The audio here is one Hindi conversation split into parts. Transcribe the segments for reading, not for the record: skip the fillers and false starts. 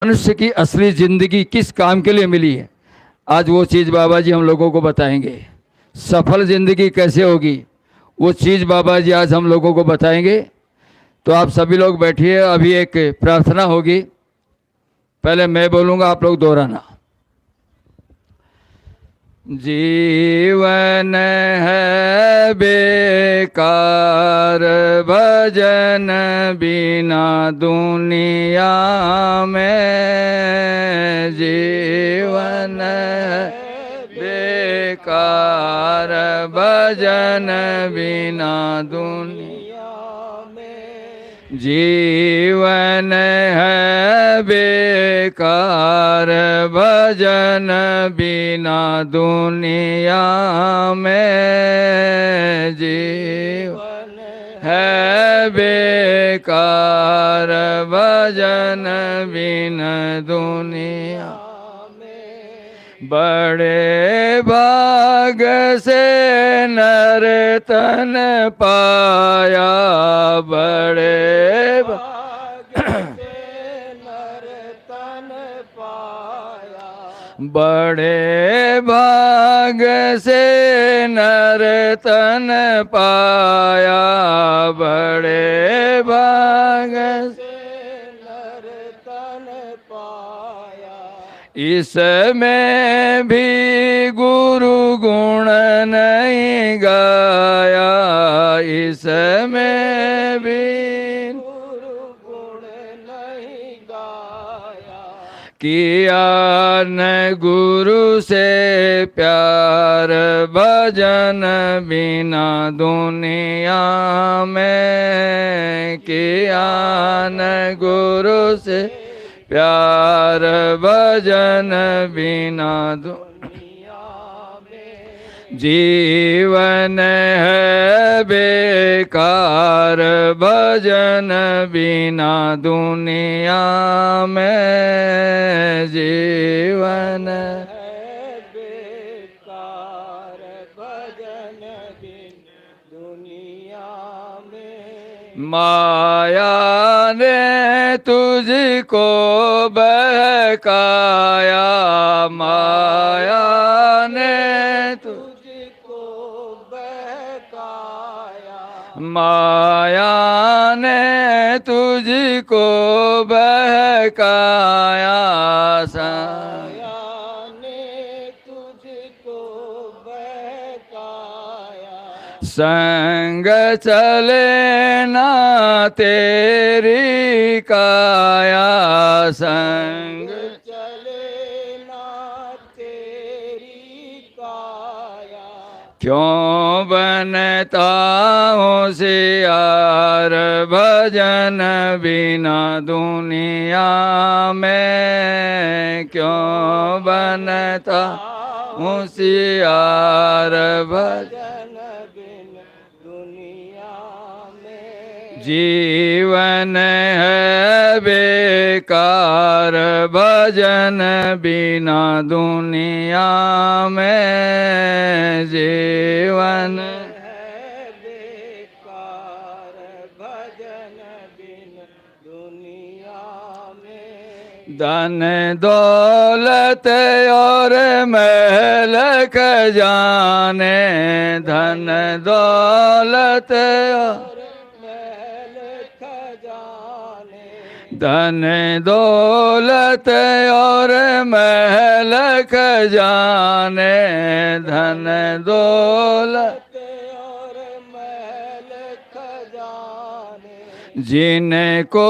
मनुष्य की असली जिंदगी किस काम के लिए मिली है, आज वो चीज़ बाबा जी हम लोगों को बताएंगे। सफल जिंदगी कैसे होगी, वो चीज़ बाबा जी आज हम लोगों को बताएंगे। तो आप सभी लोग बैठिए, अभी एक प्रार्थना होगी। पहले मैं बोलूँगा, आप लोग दोहराना। जीवन है बेकार भजन बिना दुनिया में, जीवन है बेकार भजन बिना दुनिया में, जीवन है बेकार भजन बिना दुनिया में, जीवन है बेकार भजन बिना दुनिया। बड़े भाग से नर तन पाया, बड़े भाग से नर तन पाया, बड़े भाग से नर तन पाया, बड़े भाग से इसमें भी गुरु गुण नहीं गाया, इसमें भी गुरु गुण नहीं गाया, किया न गुरु से प्यार भजन बिना दुनिया में, किया न गुरु से प्यार भजन बिना दुनिया में, जीवन है बेकार भजन बिना दुनिया में, जीवन है बेकार भजन बिना दुनिया में। माया ने तुझको बहकाया, माया ने तुझको बहकाया, माया ने तुझको बहकाया, माया ने तुझको बहकाया, संग चले ना तेरी काया, संग चले ना तेरी काया, क्यों बनता होशियार भजन बिना दुनिया में, क्यों बनता होशियार भजन बिना दुनिया में, जीवन है बेकार भजन बिना दुनिया में, जीवन है बेकार भजन बिना दुनिया में। धन दौलत और महल खजाने, धन दौलत और धन दौलत और महल खजाने, धन दौलत और महल खजाने, जिनको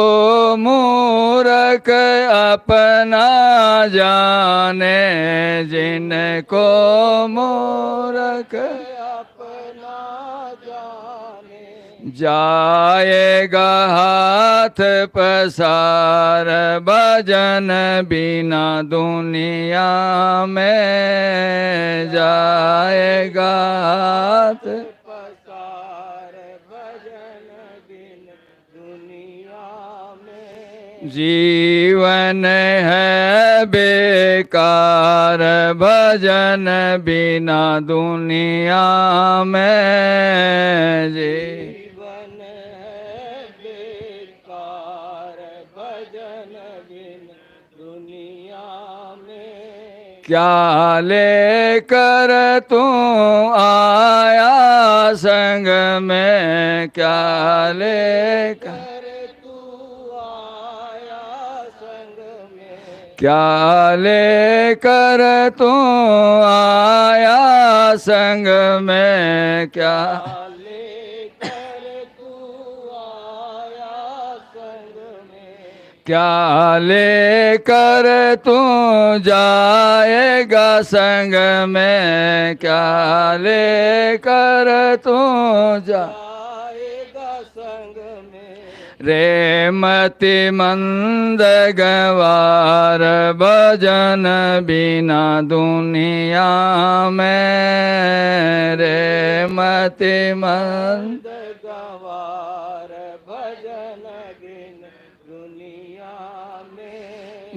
मूर्ख अपना जाने, जिनको मूर्ख जाएगा हाथ पसार भजन बिना दुनिया में, जाएगा हाथ पसार भजन बिना दुनिया में, जीवन है बेकार भजन बिना दुनिया में, जीवन है बेकार भजन बिना क्या लेकर तू आया संग में, क्या लेकर क्या लेकर तू आया संग में, क्या क्या लेकर तू जाएगा संग में, क्या लेकर तू जाएगा संग में। रे मति मंद गवार भजन बिना दुनिया में, रे मति मंद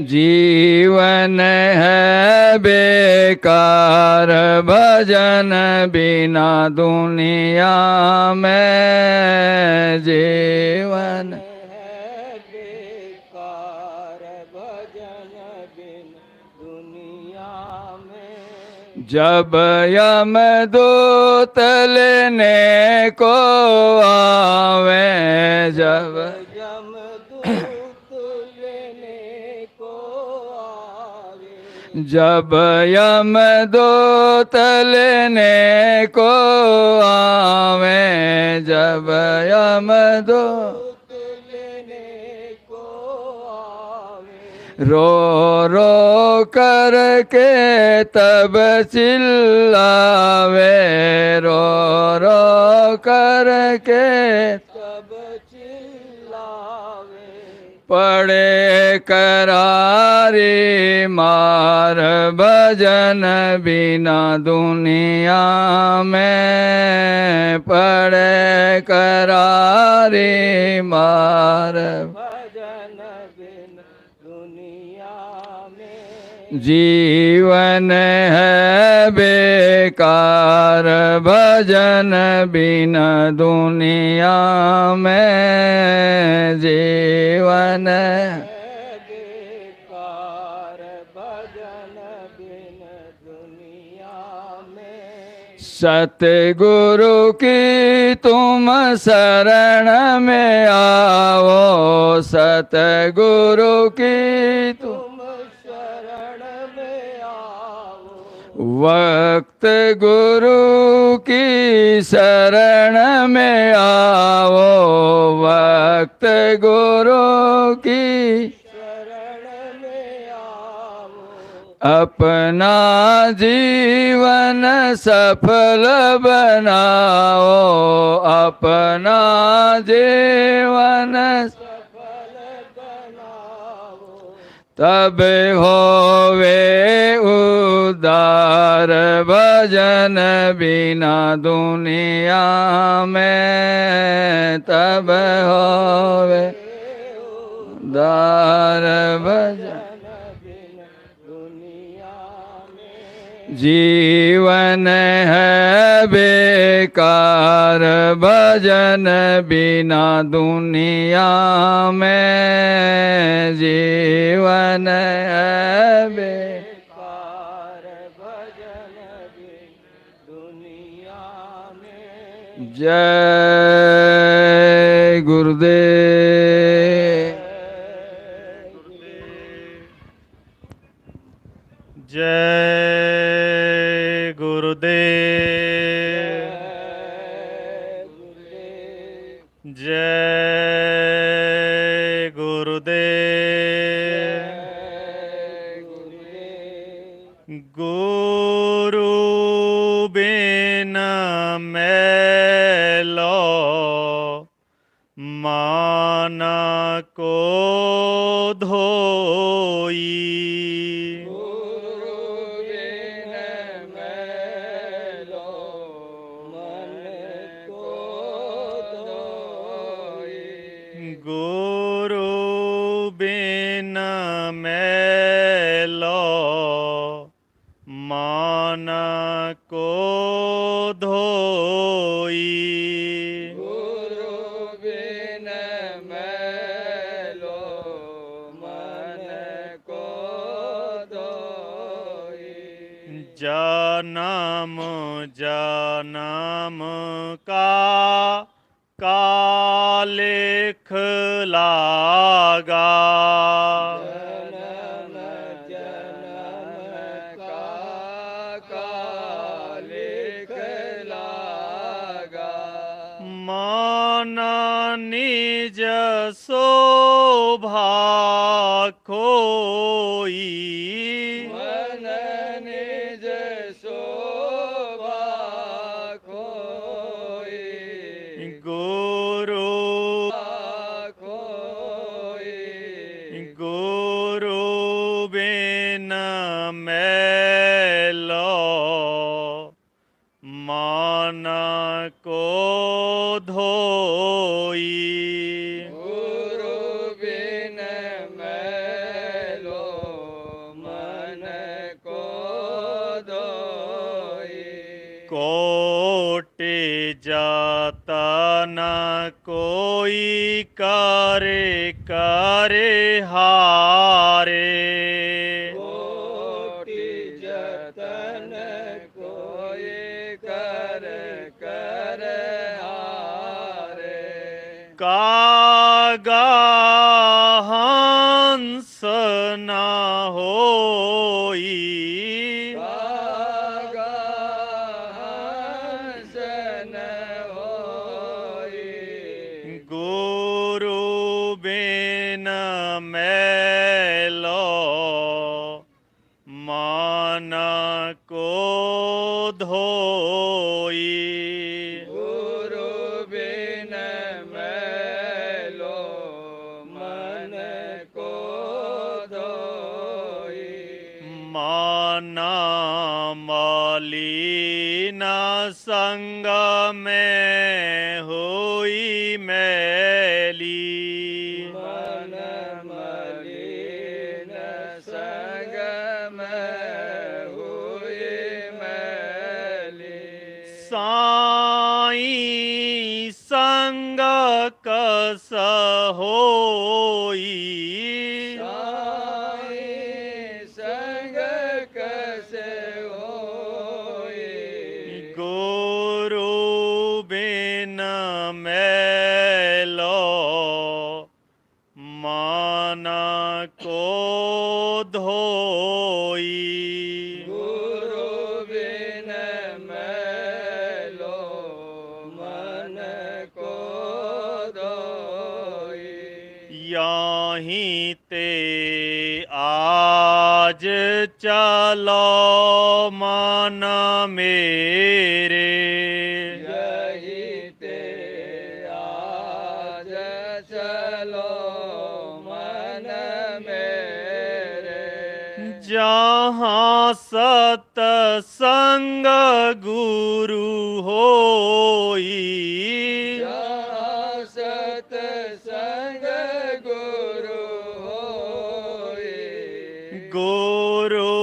जीवन है बेकार भजन बिना दुनिया में, जीवन है बेकार भजन बिना दुनिया में। जब यमदूत लेने को आवे, जब जब यमदूत लेने को आवे, जब यमदूत लेने को आवे, रो रो करके तब चिल्लावे, रो रो करके पड़े करारी मार भजन बिना दुनिया में, पड़े करारी मार भजन बिना दुनिया में। जीवन है बेकार भजन बिना दुनिया में, जीवन बेकार भजन बिना दुनिया में। सतगुरु की तुम शरण में आओ, सतगुरु की तुम वक्त गुरु की शरण में आओ, वक्त गुरु की शरण में आओ। अपना जीवन सफल बनाओ, अपना जीवन तब होवे उदार भजन बिना दुनिया में, तब होवे उदार भजन बिना दुनिया में। जीवन है बेकार भजन बिना दुनिया में, जीवन है बेकार भजन बिना दुनिया में। जय गुरुदेव। जय गुरुदेव। जय गुरुदेव। गुरु बिना मैलो माना को धोई, गुरु बिना जन्म जन्म का लेख लागा। जन्म जन्म का लेख लागा। मन निज शोभा खोई। मन निज शोभा खोई। गुरु खोई। गुरु बिन मैलो मन को धोई। गुरु बिन मैलो मन को धोई। कोटि जतन कोई करे करे हारे। कोटि जतन कोई कर कर हारे। कागा हंस न होई। कागा हंस न होई। गुरु बिन मैलो मन को धोई। गुरु बिन मैलो मन को धोई। मन मलिन संग में हुई मैली। मन मलिन संग में हुई मैली। साई संग कस होई। साई संग कैसे होई। गुरु बिन मैलो मन को धोई। गुरु बिन मैलो मन को धोई। यहीं ते आज चलो मन मेरे। यही ते आज चलो मन मेरे। जहाँ सतसंग गुरु होई। जहाँ सतसंग गुरु होई। गुरु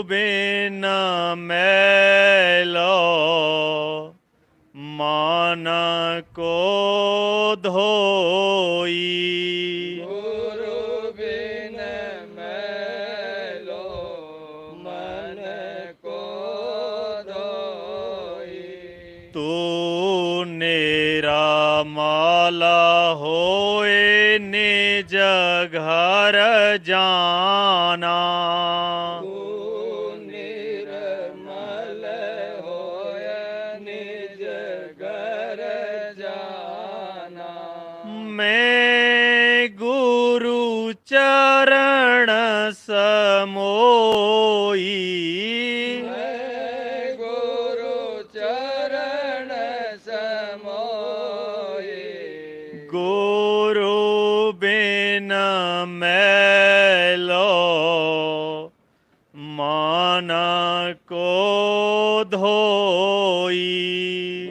बिन मैलो मन को धोई। गुरु बिन मैलो मन को धोई। तू निरामल होए निज घर जाना। तू निर्मल होय निज घर जाना। मैं गुरु चरण समोई। मैं गुरु चरण समोई। गुरु बिन मैलो मन को धोई।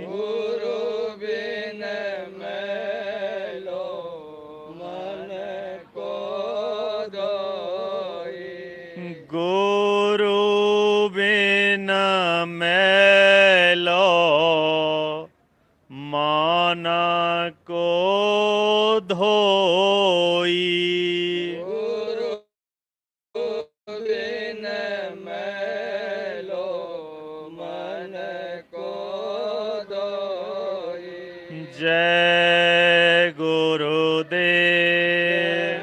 गुरु बिन मैलो मन को धोई। गुरु बिन मैलो मन को धोई। गुरु बिन मैलो जय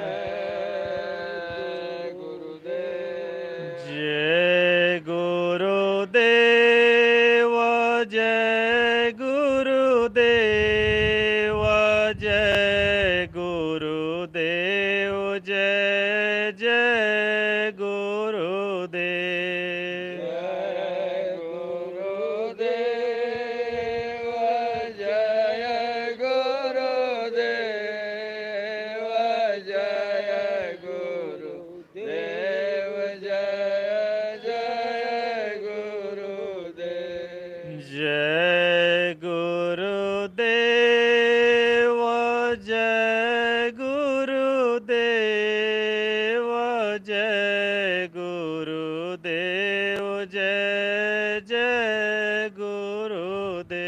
गुरुदेव जय गुरुदेव जय गुरुदेव जय जय गुरुदेव जय गुरुदेव जय गुरुदेव जय गुरुदेव जय जय गुरुदेव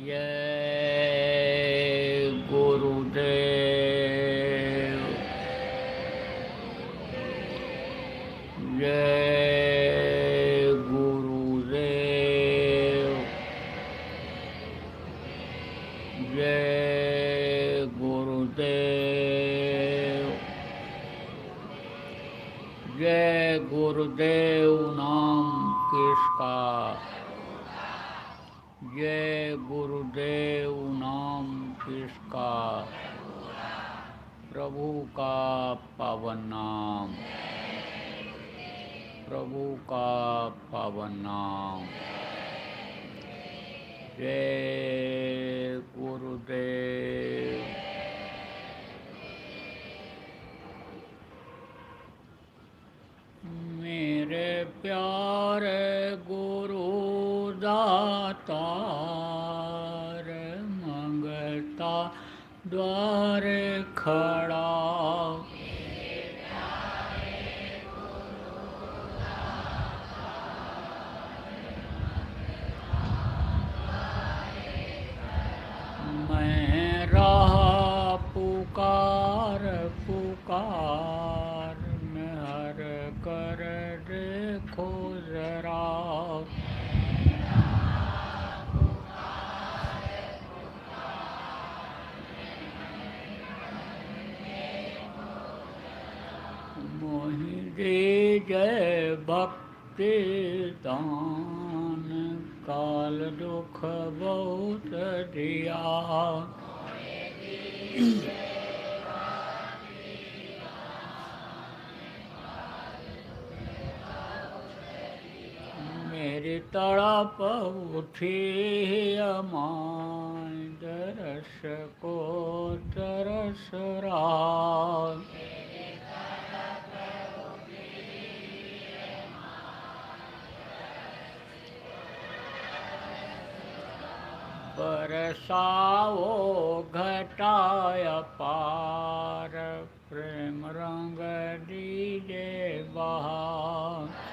जय गुरुदेव जय गुरुदेव जय गुरुदेव जय गुरुदेव नाम किसका जय गुरुदेव नाम किसका प्रभु का पावन नाम प्रभु का पावन नाम जय गुरुदेव मेरे प्यारे गुरु दातार मंगता द्वार खड़ा मैं रहा पुकार पुकार हर कर देखो जरा मोहि दे जय भक्ति दान काल दुख बहुत दिया मेरी तड़प उठी अमान दरस को तरस रहा। बरसाओ घटाय पार प्रेम रंग दीजे बहार।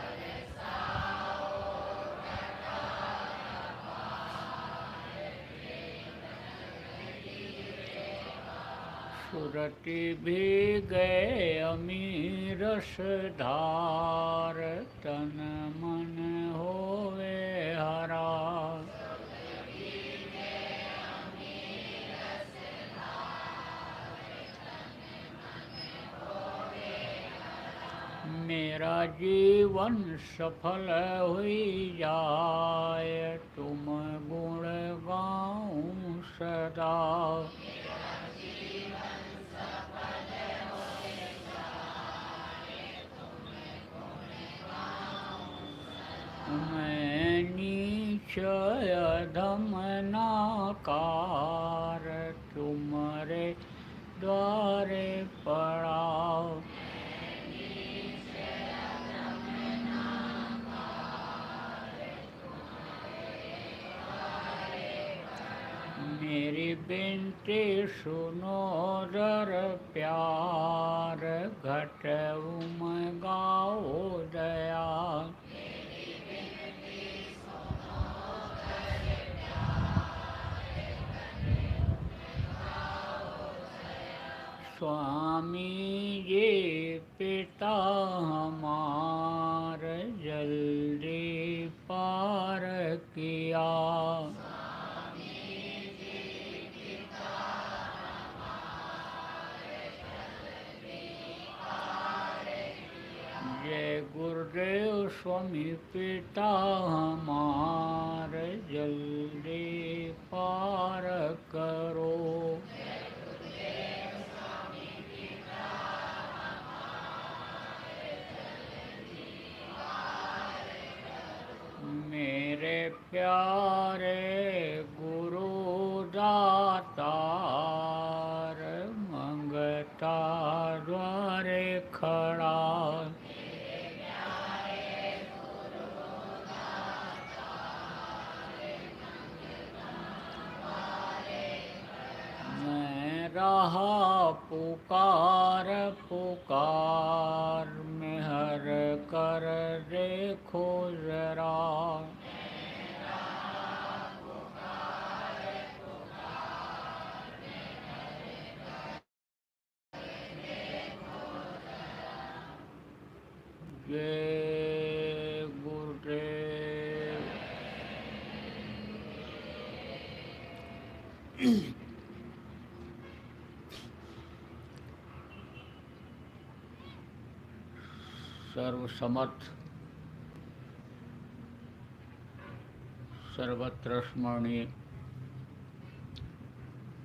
सुरति भी गए अमीरस धार तन मन होवे हरा। मेरा जीवन सफल हुई जाए तुम गुण गाऊं सदा। मैं नीच अधम नाकार तुम्हारे द्वारे पड़ा। मेरी बिनती सुनो दर प्यार घट उमगाओ दया। स्वामी ये पिता हमार जल्दी पार किया। जय गुरुदेव स्वामी पिता हमार जल्दी पार करो। मेरे प्यारे गुरु दातार मंगता द्वारे खड़ा। मैं रहा पुकार पुकार मेहर कर देखो जरा। जय गुरुदेव। सर्वसमर्थ सर्वत्र स्मरणीय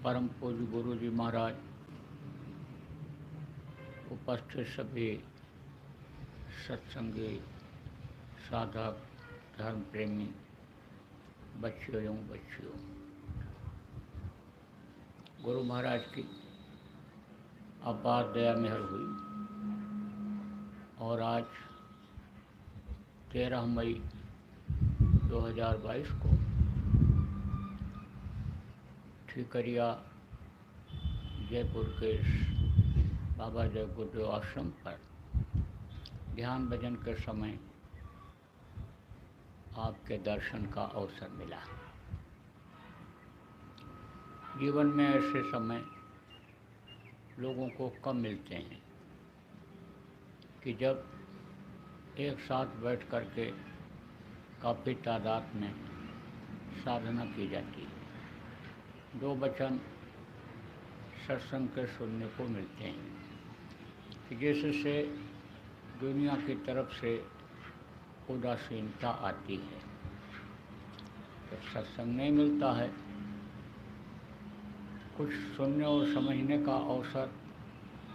परम पूज्य गुरु जी महाराज, उपस्थित सभी सत्संगी साधक धर्म प्रेमी बच्चियों एवं बच्चियों, गुरु महाराज की अपार दया मेहर हुई और आज 13 मई 2022 को ठीकरिया जयपुर के बाबा जय गुरुदेव आश्रम पर ध्यान भजन के समय आपके दर्शन का अवसर मिला। जीवन में ऐसे समय लोगों को कम मिलते हैं कि जब एक साथ बैठ कर के काफ़ी तादाद में साधना की जाती है। दो वचन सत्संग के सुनने को मिलते हैं कि जिससे दुनिया की तरफ से उदासीनता आती है। जब सत्संग नहीं मिलता है, कुछ सुनने और समझने का अवसर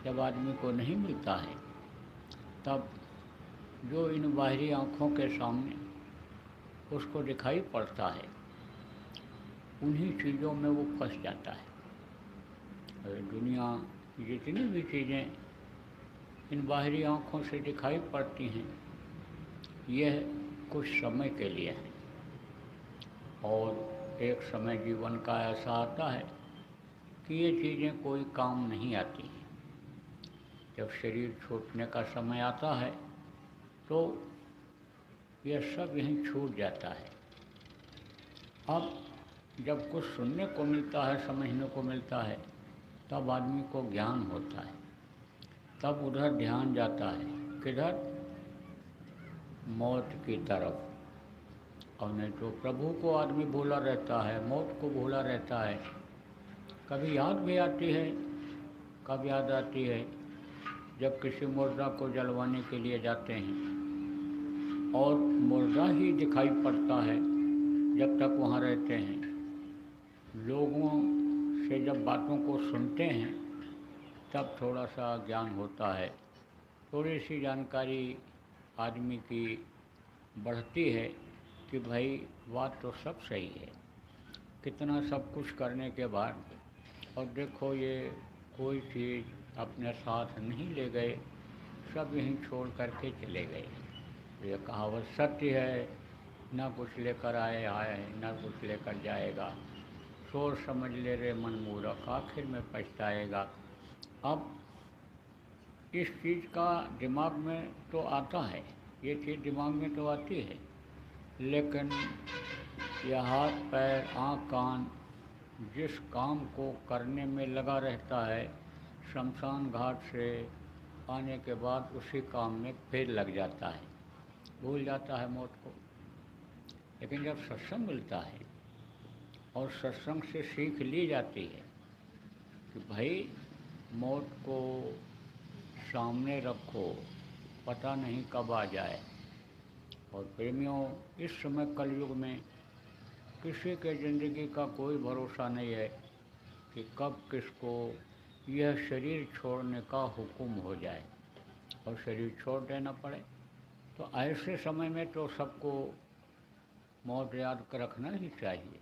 जब आदमी को नहीं मिलता है, तब जो इन बाहरी आँखों के सामने उसको दिखाई पड़ता है, उन्हीं चीज़ों में वो फंस जाता है। और दुनिया की जितनी भी चीज़ें इन बाहरी आँखों से दिखाई पड़ती हैं, यह कुछ समय के लिए है, और एक समय जीवन का ऐसा आता है कि ये चीज़ें कोई काम नहीं आती हैं। जब शरीर छूटने का समय आता है तो यह सब यहीं छूट जाता है। अब जब कुछ सुनने को मिलता है, समझने को मिलता है, तब आदमी को ज्ञान होता है, तब उधर ध्यान जाता है, किधर? मौत की तरफ। और नहीं तो प्रभु को आदमी भूला रहता है, मौत को भूला रहता है। कभी याद भी आती है, कब याद आती है? जब किसी मुर्दा को जलवाने के लिए जाते हैं और मुर्दा ही दिखाई पड़ता है जब तक वहाँ रहते हैं। लोगों से जब बातों को सुनते हैं तब थोड़ा सा ज्ञान होता है, थोड़ी सी जानकारी आदमी की बढ़ती है कि भाई बात तो सब सही है। कितना सब कुछ करने के बाद और देखो ये कोई चीज़ अपने साथ नहीं ले गए, सब यहीं छोड़ करके चले गए। ये कहावत सत्य है, ना कुछ लेकर आए ना कुछ लेकर जाएगा। सोच समझ ले रे मन मूर्ख, आखिर में पछताएगा। अब इस चीज़ का दिमाग में तो आता है, ये चीज़ दिमाग में तो आती है, लेकिन यह हाथ पैर आँख कान जिस काम को करने में लगा रहता है, शमशान घाट से आने के बाद उसी काम में फिर लग जाता है, भूल जाता है मौत को। लेकिन जब सत्संग मिलता है और सत्संग से सीख ली जाती है कि भाई मौत को सामने रखो, पता नहीं कब आ जाए। और प्रेमियों, इस समय कलयुग में किसी के ज़िंदगी का कोई भरोसा नहीं है कि कब किसको यह शरीर छोड़ने का हुक्म हो जाए और शरीर छोड़ देना पड़े। तो ऐसे समय में तो सबको मौत याद कर रखना ही चाहिए।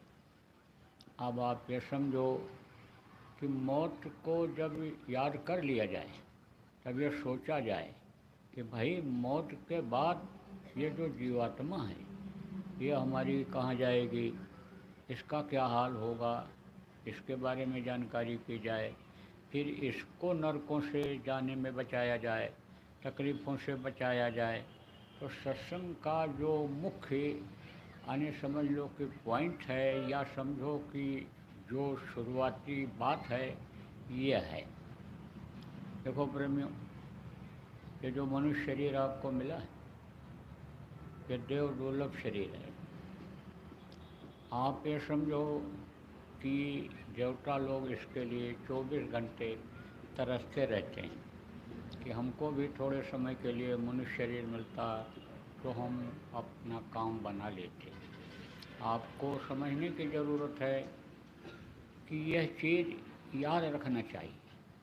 अब आप ये समझो कि मौत को जब याद कर लिया जाए, तब ये सोचा जाए कि भाई मौत के बाद ये जो जीवात्मा है ये हमारी कहाँ जाएगी, इसका क्या हाल होगा, इसके बारे में जानकारी की जाए, फिर इसको नरकों से जाने में बचाया जाए, तकलीफ़ों से बचाया जाए। तो सत्संग का जो मुख्य यानी समझ लो कि पॉइंट है, या समझो कि जो शुरुआती बात है ये है। देखो प्रेमियों, ये जो मनुष्य शरीर आपको मिला है ये देव दुर्लभ शरीर है। आप ये समझो कि देवता लोग इसके लिए 24 घंटे तरसते रहते हैं कि हमको भी थोड़े समय के लिए मनुष्य शरीर मिलता तो हम अपना काम बना लेते। आपको समझने की ज़रूरत है कि यह चीज़ याद रखना चाहिए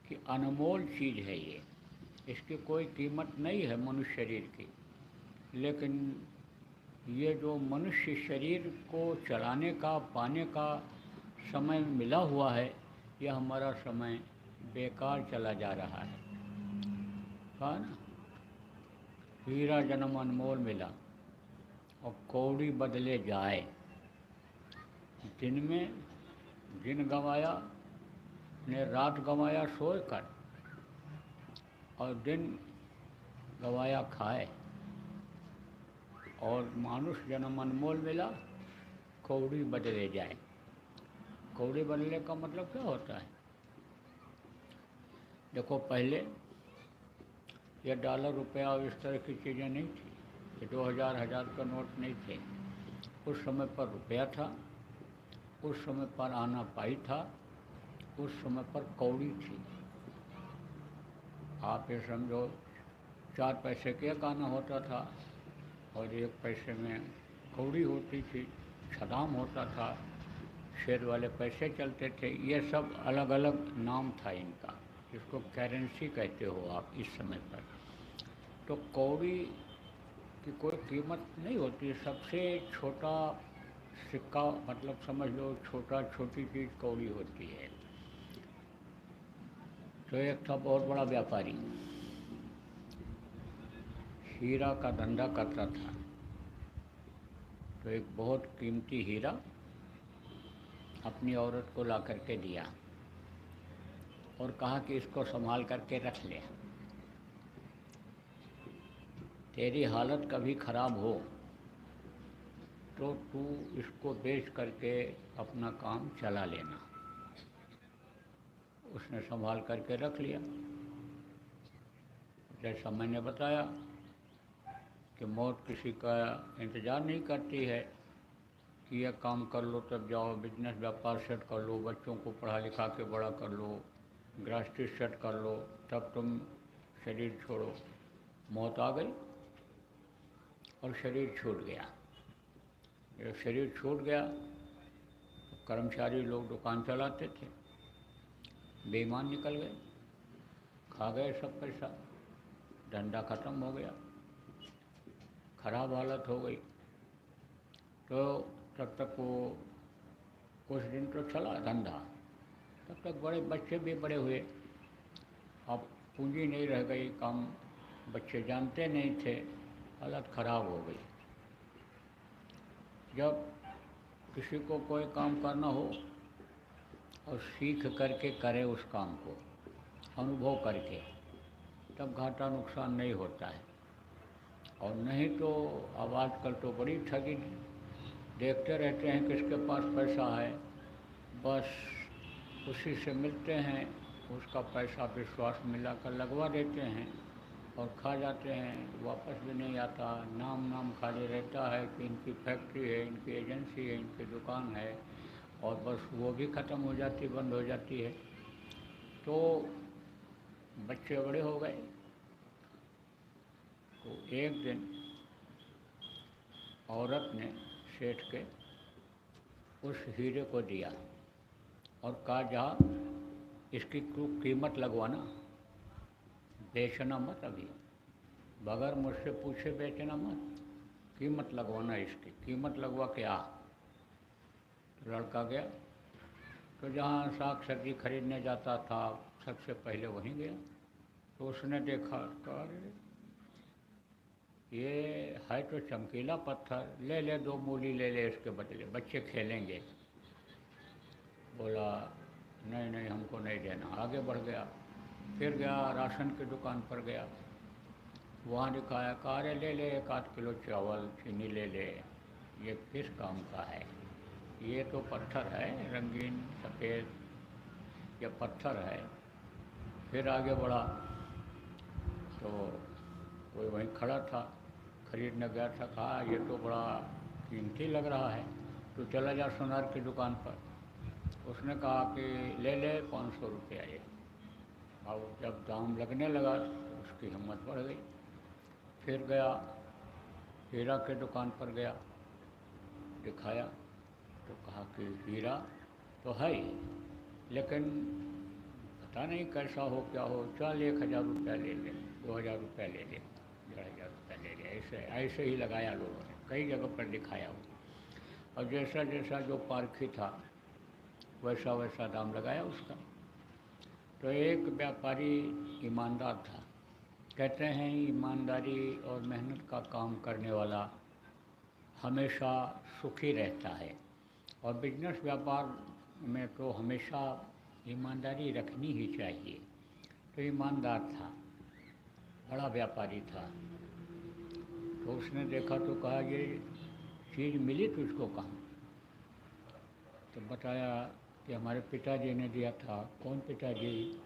कि अनमोल चीज़ है ये, इसकी कोई कीमत नहीं है मनुष्य शरीर की। लेकिन ये जो मनुष्य शरीर को चलाने का पाने का समय मिला हुआ है, यह हमारा समय बेकार चला जा रहा है। कहा ना, हीरा जन्म अनमोल मिला और कौड़ी बदले जाए। दिन में दिन गंवाया ने रात गंवाया सोए कर, और दिन गंवाया खाए। और मानुष जन्म अनमोल मिला, कौड़ी बदले जाए। कौड़ी बदलने का मतलब क्या होता है? देखो पहले यह डॉलर रुपया और इस तरह की चीज़ें नहीं थी, ये 2000 1000 का नोट नहीं थे। उस समय पर रुपया था, उस समय पर आना पाई था, उस समय पर कौड़ी थी। आप ये समझो 4 पैसे के एक आना होता था और 1 पैसे में कौड़ी होती थी, छदाम होता था, शेर वाले पैसे चलते थे। ये सब अलग अलग नाम था इनका, इसको करेंसी कहते हो आप इस समय पर। तो कौड़ी कि कोई कीमत नहीं होती, सबसे छोटा सिक्का मतलब समझ लो छोटी चीज़ कौड़ी होती है। तो एक था बहुत बड़ा व्यापारी, हीरा का धंधा करता था। तो एक बहुत कीमती हीरा अपनी औरत को ला करके दिया और कहा कि इसको संभाल करके रख ले, तेरी हालत कभी ख़राब हो तो तू इसको बेच करके अपना काम चला लेना। उसने संभाल करके रख लिया। जैसा मैंने बताया कि मौत किसी का इंतज़ार नहीं करती है कि यह काम कर लो तब जाओ, बिजनेस व्यापार सेट कर लो, बच्चों को पढ़ा लिखा के बड़ा कर लो, गृहस्थी सेट कर लो, तब तुम शरीर छोड़ो। मौत आ गई और शरीर छूट गया। जब शरीर छूट गया तो कर्मचारी लोग दुकान चलाते थे, बेईमान निकल गए, खा गए सब पैसा, धंधा ख़त्म हो गया, खराब हालत हो गई। तो तब तक वो कुछ दिन तो चला धंधा, तब तक बड़े बच्चे भी बड़े हुए। अब पूंजी नहीं रह गई, काम बच्चे जानते नहीं थे, हालत ख़राब हो गई। जब किसी को कोई काम करना हो और सीख करके करे उस काम को, अनुभव करके, तब घाटा नुकसान नहीं होता है। और नहीं तो अब आजकल तो बड़ी ठगी, देखते रहते हैं किसके पास पैसा है, बस उसी से मिलते हैं, उसका पैसा विश्वास मिलाकर लगवा देते हैं और खा जाते हैं, वापस भी नहीं आता। नाम खाली रहता है कि इनकी फैक्ट्री है, इनकी एजेंसी है, इनकी दुकान है, और बस वो भी ख़त्म हो जाती, बंद हो जाती है। तो बच्चे बड़े हो गए। तो एक दिन औरत ने सेठ के उस हीरे को दिया और कहा, जा इसकी कीमत लगवाना, बेचना मत, अभी बगैर मुझसे पूछे बेचना मत, कीमत लगवाना, इसकी कीमत लगवा के आ। तो लड़का गया, तो जहाँ साग सब्जी खरीदने जाता था सबसे पहले वहीं गया। तो उसने देखा, कहा ये है तो चमकीला पत्थर, ले ले 2 मूली ले ले, इसके बदले बच्चे खेलेंगे। बोला नहीं हमको नहीं देना, आगे बढ़ गया। फिर गया राशन की दुकान पर गया, वहाँ दिखाया, कहा अरे ले ले 1 किलो चावल, चीनी ले ले, ये किस काम का है, ये तो पत्थर है रंगीन सफ़ेद, ये पत्थर है। फिर आगे बढ़ा तो कोई वहीं खड़ा था, खरीदने गया था, कहा ये तो बड़ा कीमती लग रहा है, तो चला जा सुनार की दुकान पर। उसने कहा कि ले ले 500 रुपया ये। अब जब दाम लगने लगा तो उसकी हिम्मत बढ़ गई। फिर गया हीरा के दुकान पर गया, दिखाया तो कहा कि हीरा तो है ही, लेकिन पता नहीं कैसा हो क्या हो, चल 1000 रुपया ले ले, 2000 रुपया ले ले, 1500 रुपया ले ले, ऐसे ही लगाया लोगों ने, कई जगह पर दिखाया हो। और जैसा जैसा जो पारखी था वैसा वैसा दाम लगाया उसका। तो एक व्यापारी ईमानदार था। कहते हैं ईमानदारी और मेहनत का काम करने वाला हमेशा सुखी रहता है, और बिजनेस व्यापार में तो हमेशा ईमानदारी रखनी ही चाहिए। तो ईमानदार था, बड़ा व्यापारी था। तो उसने देखा तो कहा, ये चीज़ मिली तुझको कहाँ? तो बताया कि हमारे पिताजी ने दिया था। कौन पिताजी?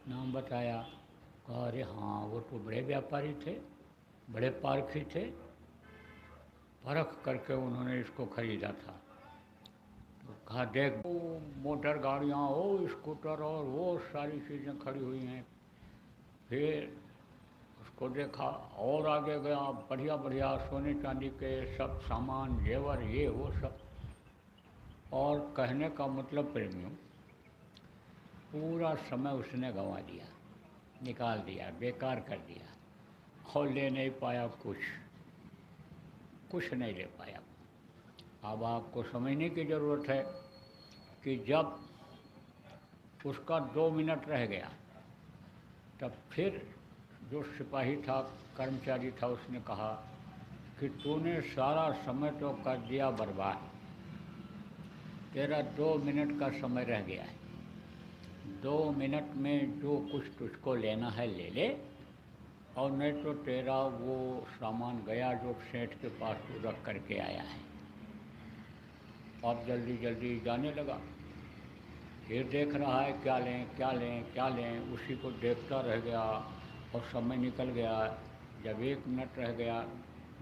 नाम बताया। कहा अरे हाँ, वो तो बड़े व्यापारी थे, बड़े पारखी थे, परख करके उन्होंने इसको खरीदा था। तो कहा देख, वो मोटर गाड़ियाँ, वो स्कूटर और वो सारी चीज़ें खड़ी हुई हैं। फिर उसको देखा और आगे गया, बढ़िया बढ़िया सोने चांदी के सब सामान, जेवर, ये वो सब। और कहने का मतलब प्रेमियों, पूरा समय उसने गंवा दिया, निकाल दिया, बेकार कर दिया, और ले नहीं पाया कुछ। कुछ नहीं ले पाया। अब आपको समझने की ज़रूरत है कि जब उसका 2 मिनट रह गया तब फिर जो सिपाही था, कर्मचारी था, उसने कहा कि तूने सारा समय तो कर दिया बर्बाद, तेरा 2 मिनट का समय रह गया है। 2 मिनट में जो कुछ तुझको लेना है ले ले, और नहीं तो तेरा वो सामान गया जो सेठ के पास तू रख करके आया है। अब जल्दी जल्दी जाने लगा, फिर देख रहा है क्या लें क्या लें क्या लें, उसी को देखता रह गया और समय निकल गया। जब 1 मिनट रह गया,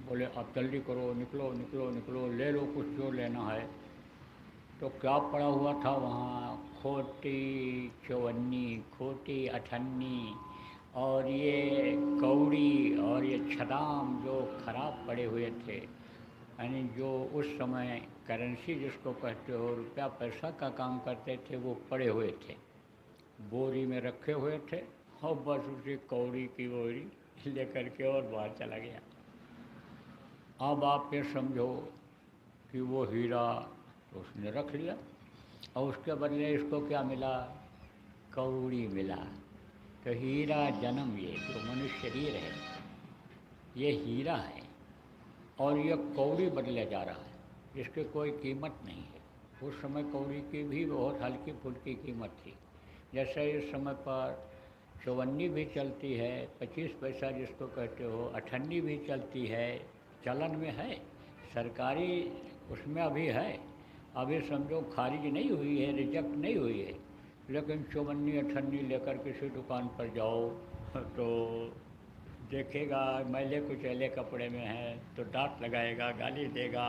बोले अब जल्दी करो, निकलो निकलो निकलो, ले लो कुछ जो लेना है। तो क्या पड़ा हुआ था वहाँ, खोटी चवन्नी, खोटी अठन्नी और ये कौड़ी और ये छदाम जो खराब पड़े हुए थे, यानी जो उस समय करेंसी जिसको कहते हो, रुपया पैसा का काम करते थे, वो पड़े हुए थे, बोरी में रखे हुए थे। और बस उसी कौड़ी की बोरी लेकर के और बाहर चला गया। अब आप ये समझो कि वो हीरा तो उसने रख लिया और उसके बदले इसको क्या मिला, कौड़ी मिला। तो हीरा जन्म, ये जो मनुष्य शरीर है ये हीरा है और ये कौड़ी बदले जा रहा है, जिसकी कोई कीमत नहीं है। उस समय कौड़ी की भी बहुत हल्की फुल्की कीमत थी। जैसे इस समय पर चवन्नी भी चलती है, 25 पैसा जिसको कहते हो, अठन्नी भी चलती है, चलन में है, सरकारी उसमें अभी है, अभी समझो खारिज नहीं हुई है, रिजेक्ट नहीं हुई है। लेकिन चवन्नी अठन्नी लेकर किसी दुकान पर जाओ तो देखेगा मैले कुचैले कपड़े में है तो डांट लगाएगा, गाली देगा।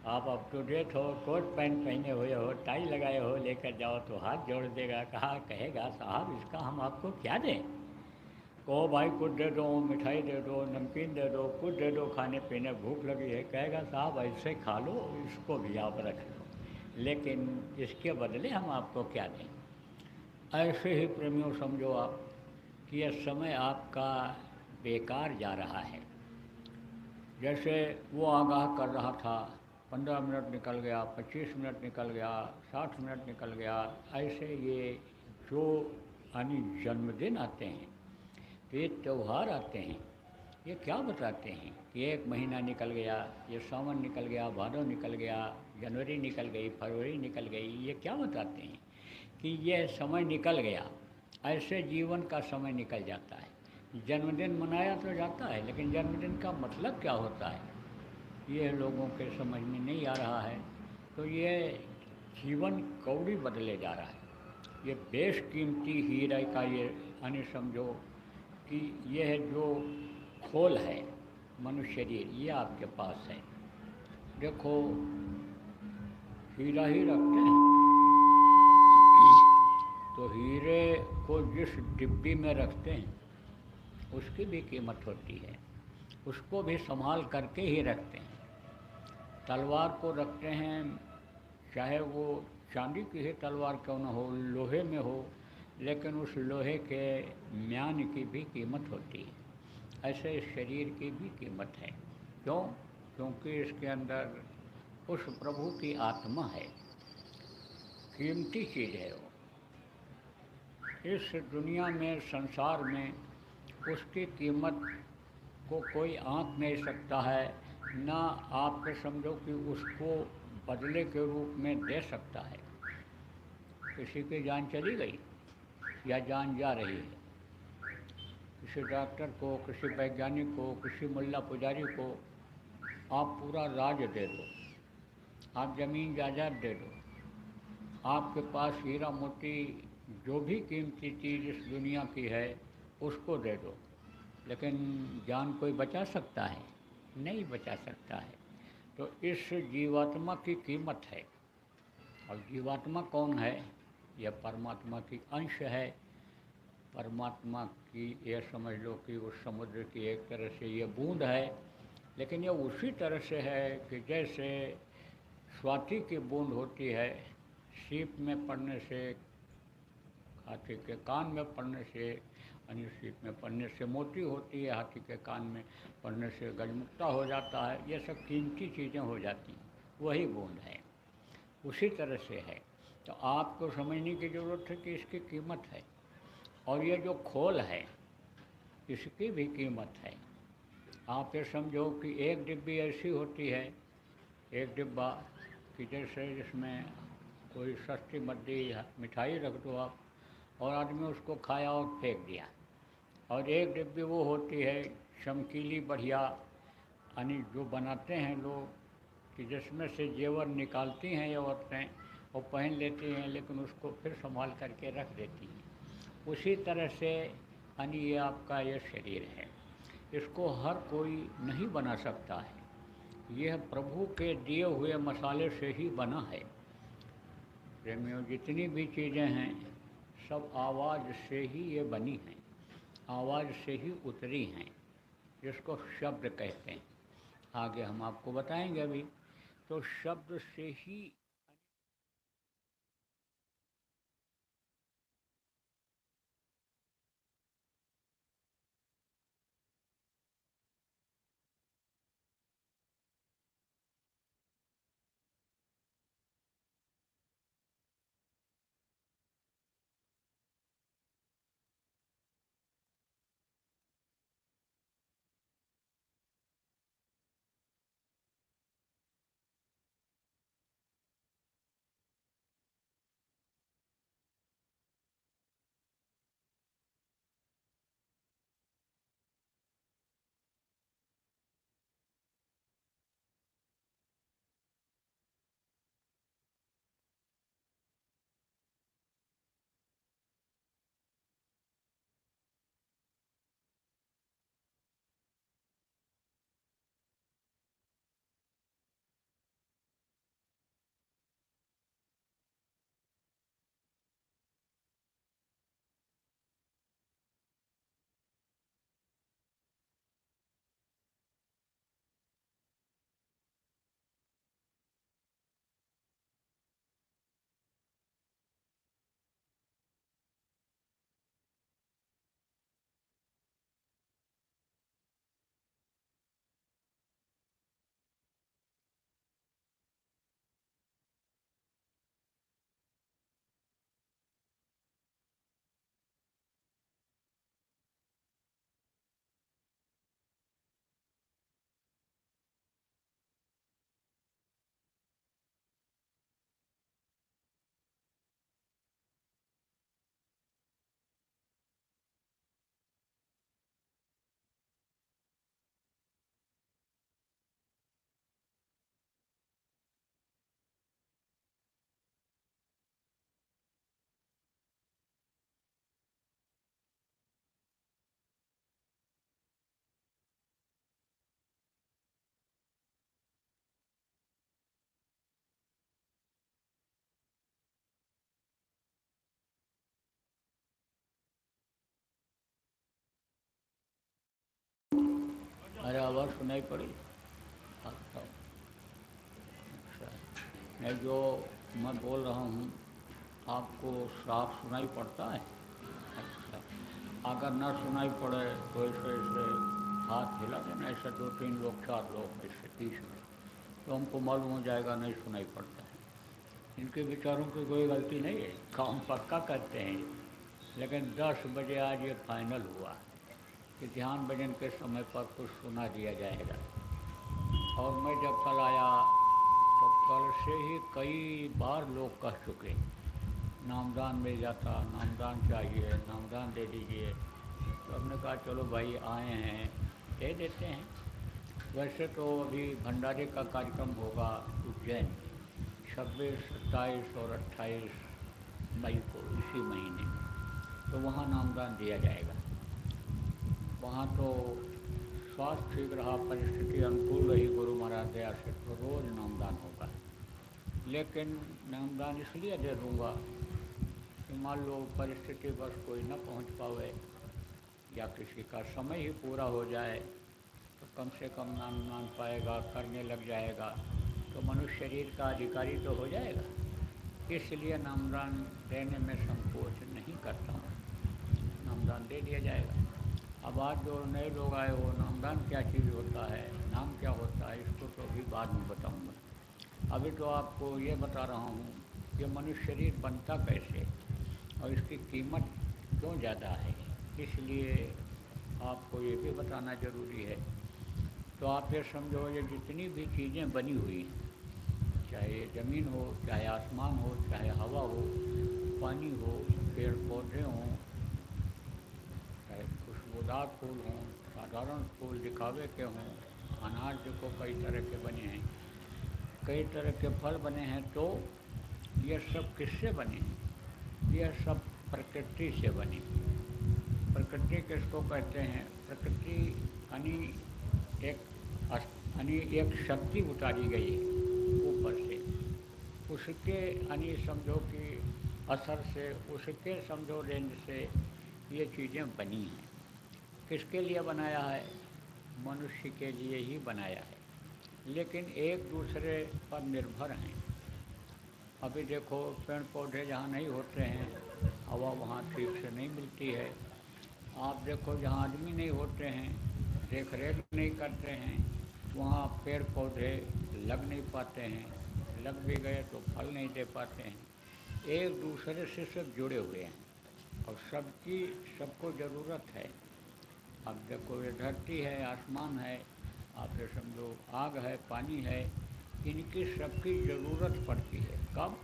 आप अप टू डेट हो, कोट पैंट पहने हुए हो, टाई लगाए हो, लेकर जाओ तो हाथ जोड़ देगा, कहेगा साहब इसका हम आपको क्या दें। कहो भाई कुछ दे दो, मिठाई दे दो, नमकीन दे दो, कुछ दे दो, खाने पीने भूख लगी है, कहेगा साहब ऐसे खा लो, इसको भी आप रख लो, लेकिन इसके बदले हम आपको क्या दें। ऐसे ही प्रेमियों समझो आप कि यह समय आपका बेकार जा रहा है। जैसे वो आगाह कर रहा था, 15 मिनट निकल गया, 25 मिनट निकल गया, 60 मिनट निकल गया। ऐसे ये जो यानी जन्मदिन आते हैं, ये त्यौहार आते हैं, ये क्या बताते हैं कि 1 महीना निकल गया, ये सावन निकल गया, भादो निकल गया, जनवरी निकल गई, फरवरी निकल गई। ये क्या बताते हैं कि यह समय निकल गया। ऐसे जीवन का समय निकल जाता है। जन्मदिन मनाया तो जाता है, लेकिन जन्मदिन का मतलब क्या होता है ये लोगों के समझ में नहीं आ रहा है। तो ये जीवन कौड़ी बदले जा रहा है। ये बेशकीमती हीरे का ये यानी समझो कि यह जो खोल है मनुष्य शरीर, ये आपके पास है। देखो हीरा ही रखते हैं तो हीरे को जिस डिब्बी में रखते हैं उसकी भी कीमत होती है, उसको भी संभाल करके ही रखते हैं। तलवार को रखते हैं, चाहे वो चांदी की ही तलवार क्यों न हो, लोहे में हो, लेकिन उस लोहे के म्यान की भी कीमत होती है। ऐसे इस शरीर की भी कीमत है। क्यों? क्योंकि इसके अंदर उस प्रभु की आत्मा है, कीमती चीज़ है वो। इस दुनिया में, संसार में उसकी कीमत को कोई आंक नहीं सकता है, ना आप समझो कि उसको बदले के रूप में दे सकता है। किसी की जान चली गई या जान जा रही है, किसी डॉक्टर को, किसी वैज्ञानिक को, किसी मुल्ला पुजारी को आप पूरा राज दे दो, आप ज़मीन जायदाद दे दो, आपके पास हीरा मोती जो भी कीमती चीज़ इस दुनिया की है उसको दे दो, लेकिन जान कोई बचा सकता है? नहीं बचा सकता है। तो इस जीवात्मा की कीमत है। और जीवात्मा कौन है? यह परमात्मा की अंश है। परमात्मा की यह समझ लो कि उस समुद्र की एक तरह से ये बूंद है, लेकिन यह उसी तरह से है कि जैसे स्वाति की बूंद होती है, सीप में पड़ने से, हाथी के कान में पड़ने से यानी सीप में पड़ने से मोती होती है, हाथी के कान में पड़ने से गजमुक्ता हो जाता है, ये सब कीमती चीज़ें हो जाती हैं, वही बूंद है। उसी तरह से है, तो आपको समझने की ज़रूरत है कि इसकी कीमत है, और ये जो खोल है इसकी भी कीमत है। आप ये समझो कि एक डिब्बी ऐसी होती है, एक डिब्बा कि जैसे जिसमें कोई सस्ती मद्दी मिठाई रख दो आप, और आदमी उसको खाया और फेंक दिया। और एक डिब्बी वो होती है चमकीली बढ़िया, यानी जो बनाते हैं लोग कि जिसमें से जेवर निकालती हैं ये औरतें और पहन लेती हैं, लेकिन उसको फिर संभाल करके रख देती हैं। उसी तरह से यानी ये आपका ये शरीर है, इसको हर कोई नहीं बना सकता है, यह प्रभु के दिए हुए मसाले से ही बना है। प्रेमियों, जितनी भी चीज़ें हैं सब आवाज़ से ही ये बनी हैं, आवाज़ से ही उतरी हैं, जिसको शब्द कहते हैं। आगे हम आपको बताएंगे अभी। तो शब्द से ही अरे आवाज़ सुनाई पड़ी? अच्छा, मैं जो मैं बोल रहा हूँ आपको साफ सुनाई पड़ता है? अच्छा, अगर ना सुनाई पड़े तो ऐसे ऐसे हाथ हिला देना, ऐसे 2-3 लोग 4 लोग ऐसे 30 में, तो हमको मालूम हो जाएगा नहीं सुनाई पड़ता है। इनके विचारों की कोई गलती नहीं है, काम पक्का करते हैं। लेकिन 10 बजे आज ये फाइनल हुआ कि ध्यान भजन के समय पर कुछ सुना दिया जाएगा। और मैं जब कल आया तो कल से ही कई बार लोग कह चुके नामदान मिल जाता, नामदान चाहिए, नामदान दे दीजिए। तो हमने कहा चलो भाई आए हैं दे देते हैं। वैसे तो अभी भंडारे का कार्यक्रम होगा उज्जैन में 26, 27 और 28 मई को, इसी महीने, तो वहाँ नामदान दिया जाएगा। वहाँ तो स्वास्थ्य ठीक रहा, परिस्थिति अनुकूल रही गुरु महाराज दया से, तो रोज़ नामदान होगा। लेकिन नामदान इसलिए दे दूँगा कि मान लो परिस्थिति बस कोई न पहुँच पावे या किसी का समय ही पूरा हो जाए, तो कम से कम नाम पाएगा, करने लग जाएगा, तो मनुष्य शरीर का अधिकारी तो हो जाएगा। इसलिए नामदान देने में संकोच नहीं करता हूँ। नामदान दे दिया जाएगा। अब आज जो नए लोग आए हो, नामदान क्या चीज़ होता है, नाम क्या होता है, इसको तो अभी बाद में बताऊंगा। अभी तो आपको ये बता रहा हूँ कि मनुष्य शरीर बनता कैसे और इसकी कीमत क्यों ज़्यादा है, इसलिए आपको ये भी बताना ज़रूरी है। तो आप ये समझो, ये जितनी भी चीज़ें बनी हुई हैं, चाहे ज़मीन हो, चाहे आसमान हो, चाहे हवा हो, पानी हो, पेड़ पौधे हों, चाहे खुशबूदार फूल हों, साधारण फूल दिखावे के हों, अनाज देखो कई तरह के बने हैं, कई तरह के फल बने हैं, तो ये सब किससे बने हैं? यह सब प्रकृति से बने। प्रकृति किसको कहते हैं? प्रकृति यानी एक शक्ति उतारी गई है ऊपर से, उसके यानी समझो कि असर से, उसके समझो रेंज से ये चीज़ें बनी हैं। किसके लिए बनाया है? मनुष्य के लिए ही बनाया है, लेकिन एक दूसरे पर निर्भर हैं। अभी देखो, पेड़ पौधे जहाँ नहीं होते हैं, हवा वहाँ ठीक से नहीं मिलती है। आप देखो, जहाँ आदमी नहीं होते हैं, देख रेख नहीं करते हैं, वहाँ पेड़ पौधे लग नहीं पाते हैं, लग भी गए तो फल नहीं दे पाते हैं। एक दूसरे से सब जुड़े हुए हैं और सबको ज़रूरत है। अब देखो, ये धरती है, आसमान है, आप ये समझो आग है, पानी है, इनकी सबकी ज़रूरत पड़ती है। कब?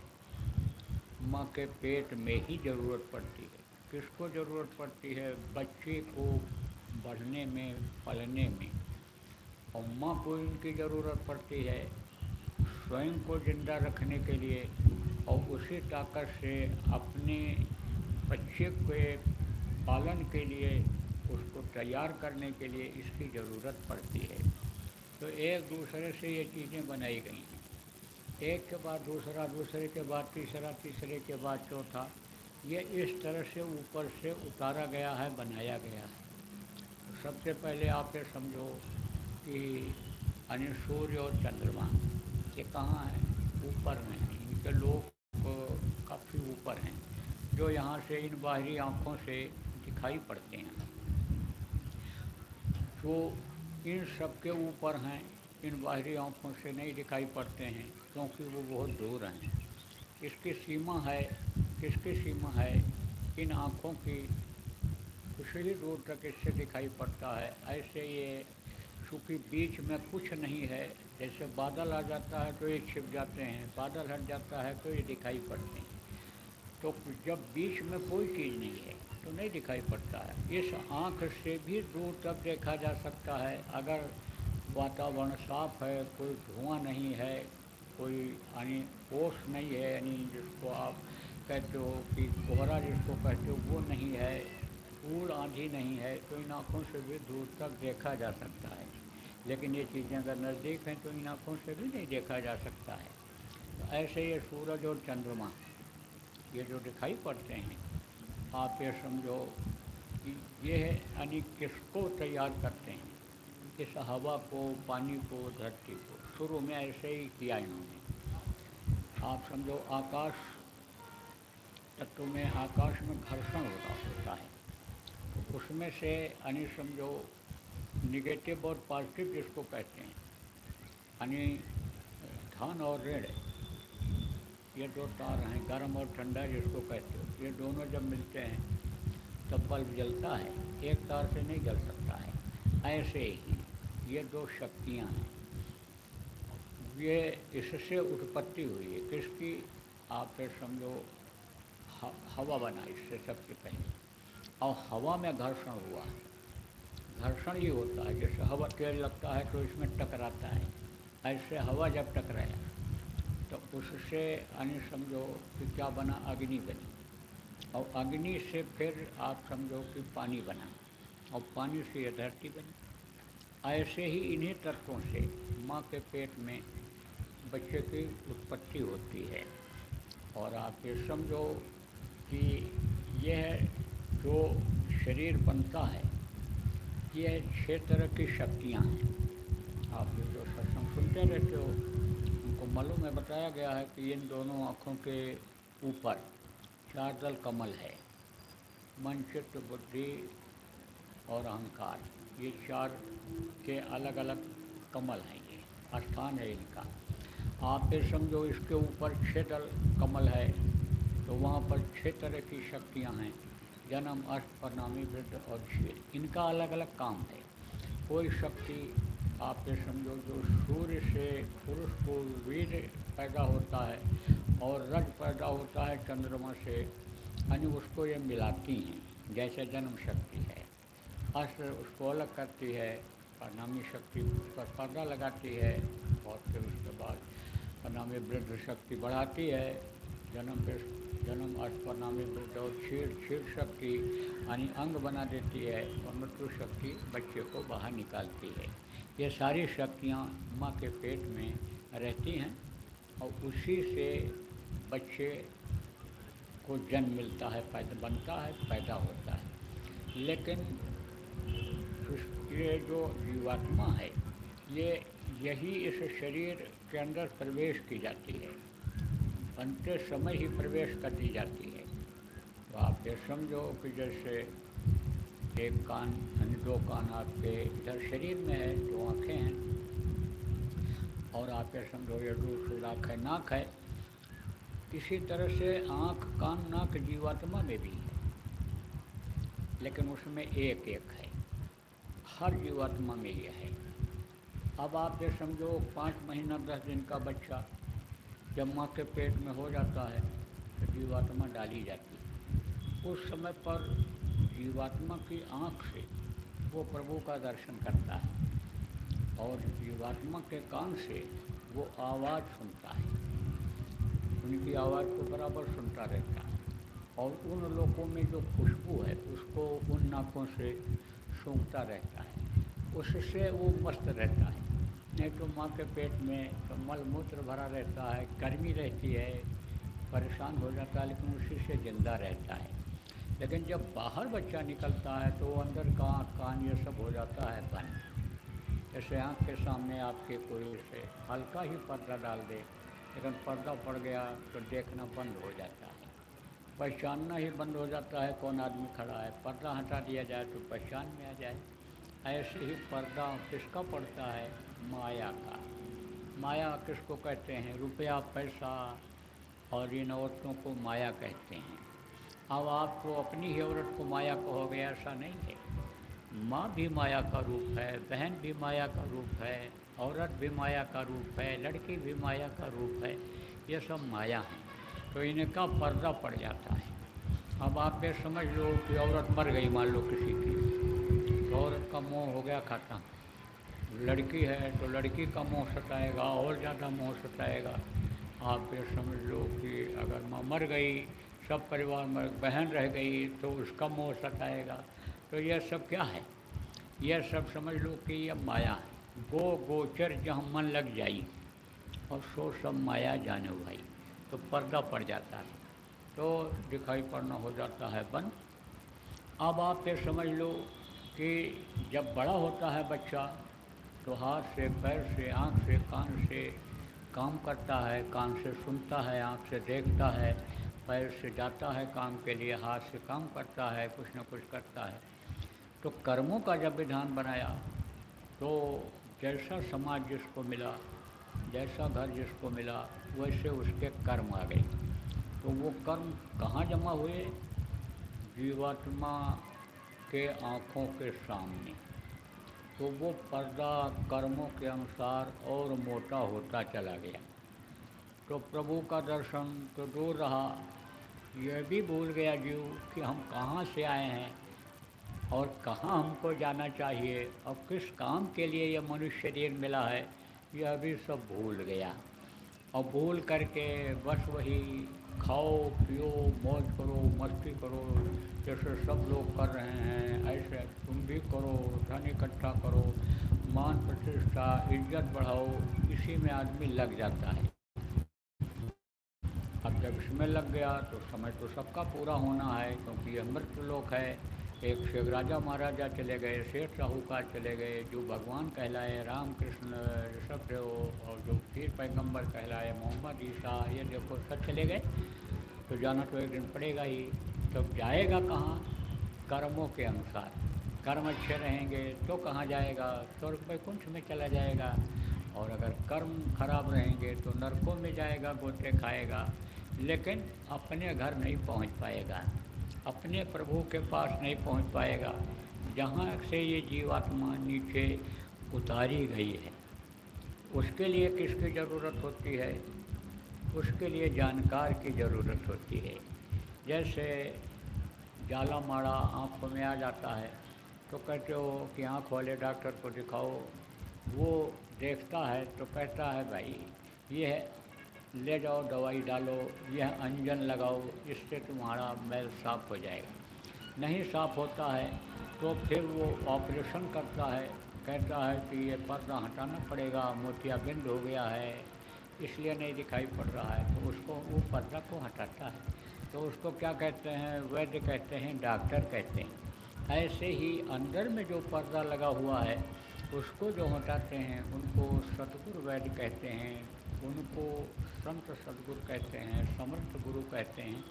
माँ के पेट में ही ज़रूरत पड़ती है। किसको ज़रूरत पड़ती है? बच्चे को बढ़ने में, पलने में। और माँ को इनकी ज़रूरत पड़ती है स्वयं को जिंदा रखने के लिए, और उसी ताकत से अपने बच्चे के पालन के लिए, उसको तैयार करने के लिए इसकी ज़रूरत पड़ती है। तो एक दूसरे से ये चीज़ें बनाई गई हैं, एक के बाद दूसरा, दूसरे के बाद तीसरा, तीसरे के बाद चौथा, ये इस तरह से ऊपर से उतारा गया है, बनाया गया है। तो सबसे पहले आप ये समझो कि सूर्य और चंद्रमा ये कहाँ हैं? ऊपर में हैं। इनके लोग काफ़ी ऊपर हैं, जो यहाँ से इन बाहरी आँखों से दिखाई पड़ते हैं। तो इन सब के ऊपर हैं, इन बाहरी आँखों से नहीं दिखाई पड़ते हैं, क्योंकि वो बहुत दूर हैं। इसकी सीमा है, किसकी सीमा है? इन आँखों की। कुछ ही दूर तक इससे दिखाई पड़ता है। ऐसे ये चूँकि बीच में कुछ नहीं है, जैसे बादल आ जाता है तो ये छिप जाते हैं, बादल हट जाता है तो ये दिखाई पड़ते हैं। तो जब बीच में कोई चीज़ नहीं है तो नहीं दिखाई पड़ता है। इस आँख से भी दूर तक देखा जा सकता है, अगर वातावरण साफ है, कोई धुआं नहीं है, कोई यानी ओस नहीं है, यानी जिसको आप कहते हो कि कोहरा जिसको कहते हो वो नहीं है, धूल आंधी नहीं है, तो इन आँखों से भी दूर तक देखा जा सकता है। लेकिन ये चीज़ें अगर नज़दीक हैं तो इन आँखों से भी नहीं देखा जा सकता है। तो ऐसे ये सूरज और चंद्रमा ये जो दिखाई पड़ते हैं, आप ये समझो कि ये है यानी किसको तैयार करते हैं? इस हवा को, पानी को, धरती को। शुरू में ऐसे ही किया इन्होंने। आप समझो आकाश तत्व में, आकाश में घर्षण होता है, तो उसमें से यानी समझो निगेटिव और पॉजिटिव जिसको कहते हैं, यानी धन और ऋण, ये दो तार हैं, गर्म और ठंडा जिसको कहते हो, ये दोनों जब मिलते हैं तब बल्ब जलता है, एक तार से नहीं जल सकता है। ऐसे ही ये दो शक्तियाँ हैं, ये इससे उत्पत्ति हुई है। किसकी? आप फिर समझो हवा बना इससे सबसे पहले, और हवा में घर्षण हुआ। घर्षण ये होता है जैसे हवा तेल लगता है तो इसमें टकराता है, ऐसे हवा जब टकराया तो उससे यानी समझो कि क्या बना? अग्नि बनी, और अग्नि से फिर आप समझो कि पानी बना, और पानी से ये धरती बनी। ऐसे ही इन्हीं तत्वों से माँ के पेट में बच्चे की उत्पत्ति होती है। और आप ये समझो कि यह जो शरीर बनता है, यह 6 तरह की शक्तियाँ हैं। आप ये जो सत्संग सुनते रहते हो, उनको मालूम है, बताया गया है कि इन दोनों आँखों के ऊपर 4 दल कमल है। मन, चित्त, बुद्धि और अहंकार, ये चार के अलग अलग कमल हैं, ये स्थान है इनका। आप ये समझो इसके ऊपर 6 दल कमल है, तो वहाँ पर 6 तरह की शक्तियाँ हैं, जन्म, अष्ट, परिणामी, वृद्ध और क्षीर। इनका अलग अलग काम है। कोई शक्ति आप ये समझो जो सूर्य से पुरुष को वीर पैदा होता है और रज पैदा होता है चंद्रमा से, यानी उसको ये मिलाती हैं, जैसे जन्म शक्ति है। अष्ट उसको अलग करती है, परिणामी शक्ति उस पर पर्दा लगाती है, और फिर उसके बाद परिणामी वृद्ध शक्ति बढ़ाती है, जन्म अष्ट परिणामी वृद्ध और क्षीर शक्ति यानी अंग बना देती है, और मृत्यु शक्ति बच्चे को बाहर निकालती है। ये सारी शक्तियाँ माँ के पेट में रहती हैं और उसी से बच्चे को जन्म मिलता है, बनता है, पैदा होता है। लेकिन ये जो जीवात्मा है, यही इस शरीर के अंदर प्रवेश की जाती है, बनते समय ही प्रवेश कर दी जाती है। तो आप ये समझो कि जैसे एक कान यानी 2 कान आपके इधर शरीर में है, 2 आँखें हैं, और आप ये समझो ये दूसरी आँख है, नाक है। इसी तरह से आँख, कान, नाक जीवात्मा में भी है, लेकिन उसमें एक एक है, हर जीवात्मा में ये है। अब आप ये समझो 5 महीना 10 दिन का बच्चा जब माँ के पेट में हो जाता है तो जीवात्मा डाली जाती है। उस समय पर जीवात्मा की आँख से वो प्रभु का दर्शन करता है, और जीवात्मा के कान से वो आवाज़ सुनता है, उनकी आवाज़ को बराबर सुनता रहता है, और उन लोगों में जो खुशबू है उसको उन नाकों से सूंघता रहता है, उससे वो मस्त रहता है। नहीं तो माँ के पेट में तो मल मूत्र भरा रहता है, गर्मी रहती है, परेशान हो जाता है, लेकिन उसी से जिंदा रहता है। लेकिन जब बाहर बच्चा निकलता है तो अंदर का आँख, कान ये सब हो जाता है बंद। जैसे आँख के सामने आपके कोई से हल्का ही पर्दा डाल दे, लेकिन पर्दा पड़ गया तो देखना बंद हो जाता है, पहचानना ही बंद हो जाता है कौन आदमी खड़ा है। पर्दा हटा दिया जाए तो पहचान में आ जाए। ऐसे ही पर्दा किसका पड़ता है? माया का। माया किसको कहते हैं? रुपया, पैसा और इन औरतों को माया कहते हैं। अब आप तो अपनी ही औरत को माया कहोगे, ऐसा नहीं है। माँ भी माया का रूप है, बहन भी माया का रूप है, औरत भी माया का रूप है, लड़की भी माया का रूप है। ये सब माया है, तो इनका पर्दा पड़ जाता है। अब आप ये समझ लो कि औरत मर गई, मान लो किसी की, तो औरत का मोह हो गया खत्म। लड़की है तो लड़की का मोह सताएगा, और ज़्यादा मोह सताएगा। आप ये समझ लो कि अगर माँ मर गई, सब परिवार में बहन रह गई, तो उसका मोह सताएगा। तो यह सब क्या है? यह सब समझ लो कि यह माया है। गोचर जहाँ मन लग जाई, और सो सब माया जाने भाई, तो पर्दा पड़ जाता है, तो दिखाई पड़ना हो जाता है बंद। अब आप ये समझ लो कि जब बड़ा होता है बच्चा, तो हाथ से, पैर से, आँख से, कान से काम करता है, कान से सुनता है, आँख से देखता है, पैर से जाता है काम के लिए, हाथ से काम करता है, कुछ न कुछ करता है। तो कर्मों का जब विधान बनाया, तो जैसा समाज जिसको मिला, जैसा घर जिसको मिला, वैसे उसके कर्म आ गए। तो वो कर्म कहाँ जमा हुए? जीवात्मा के आँखों के सामने। तो वो पर्दा कर्मों के अनुसार और मोटा होता चला गया। तो प्रभु का दर्शन तो दूर रहा, यह भी भूल गया जीव कि हम कहाँ से आए हैं और कहाँ हमको जाना चाहिए, और किस काम के लिए यह मनुष्य शरीर मिला है, यह भी सब भूल गया। और भूल करके बस वही खाओ पियो मौज करो मस्ती करो, जैसे सब लोग कर रहे हैं, ऐसे तुम भी करो, धन इकट्ठा करो, मान प्रतिष्ठा इज्जत बढ़ाओ, इसी में आदमी लग जाता है। अब जब इसमें लग गया तो समय तो सबका पूरा होना है, क्योंकि यह मृत्यु लोक है। एक शेख राजा महाराजा चले गए, सेठ साहूकार चले गए, जो भगवान कहलाए राम कृष्ण ऋषभदेव, और जो पीर पैगंबर कहलाए मोहम्मद ईसा, ये देखो सब चले गए। तो जाना तो एक दिन पड़ेगा ही। तब जाएगा कहाँ? कर्मों के अनुसार। कर्म अच्छे रहेंगे तो कहाँ जाएगा? स्वर्ग वैकुंठ में चला जाएगा। और अगर कर्म खराब रहेंगे तो नरकों में जाएगा, गोते खाएगा, लेकिन अपने घर नहीं पहुंच पाएगा, अपने प्रभु के पास नहीं पहुंच पाएगा जहाँ से ये जीवात्मा नीचे उतारी गई है। उसके लिए किसकी ज़रूरत होती है? उसके लिए जानकार की ज़रूरत होती है। जैसे जाला माड़ा आँखों में आ जाता है तो कहते हो कि आँख वाले डॉक्टर को दिखाओ। वो देखता है तो कहता है भाई ये ले जाओ, दवाई डालो, यह अंजन लगाओ, इससे तुम्हारा मैल साफ़ हो जाएगा। नहीं साफ़ होता है तो फिर वो ऑपरेशन करता है, कहता है कि ये पर्दा हटाना पड़ेगा, मोतियाबिंद हो गया है इसलिए नहीं दिखाई पड़ रहा है। तो उसको वो पर्दा को हटाता है तो उसको क्या कहते हैं? वैद्य कहते हैं, डॉक्टर कहते हैं। ऐसे ही अंदर में जो पर्दा लगा हुआ है उसको जो हटाते हैं उनको सतगुरु वैद्य कहते हैं, उनको संत सतगुरु कहते हैं, समर्थ गुरु कहते हैं।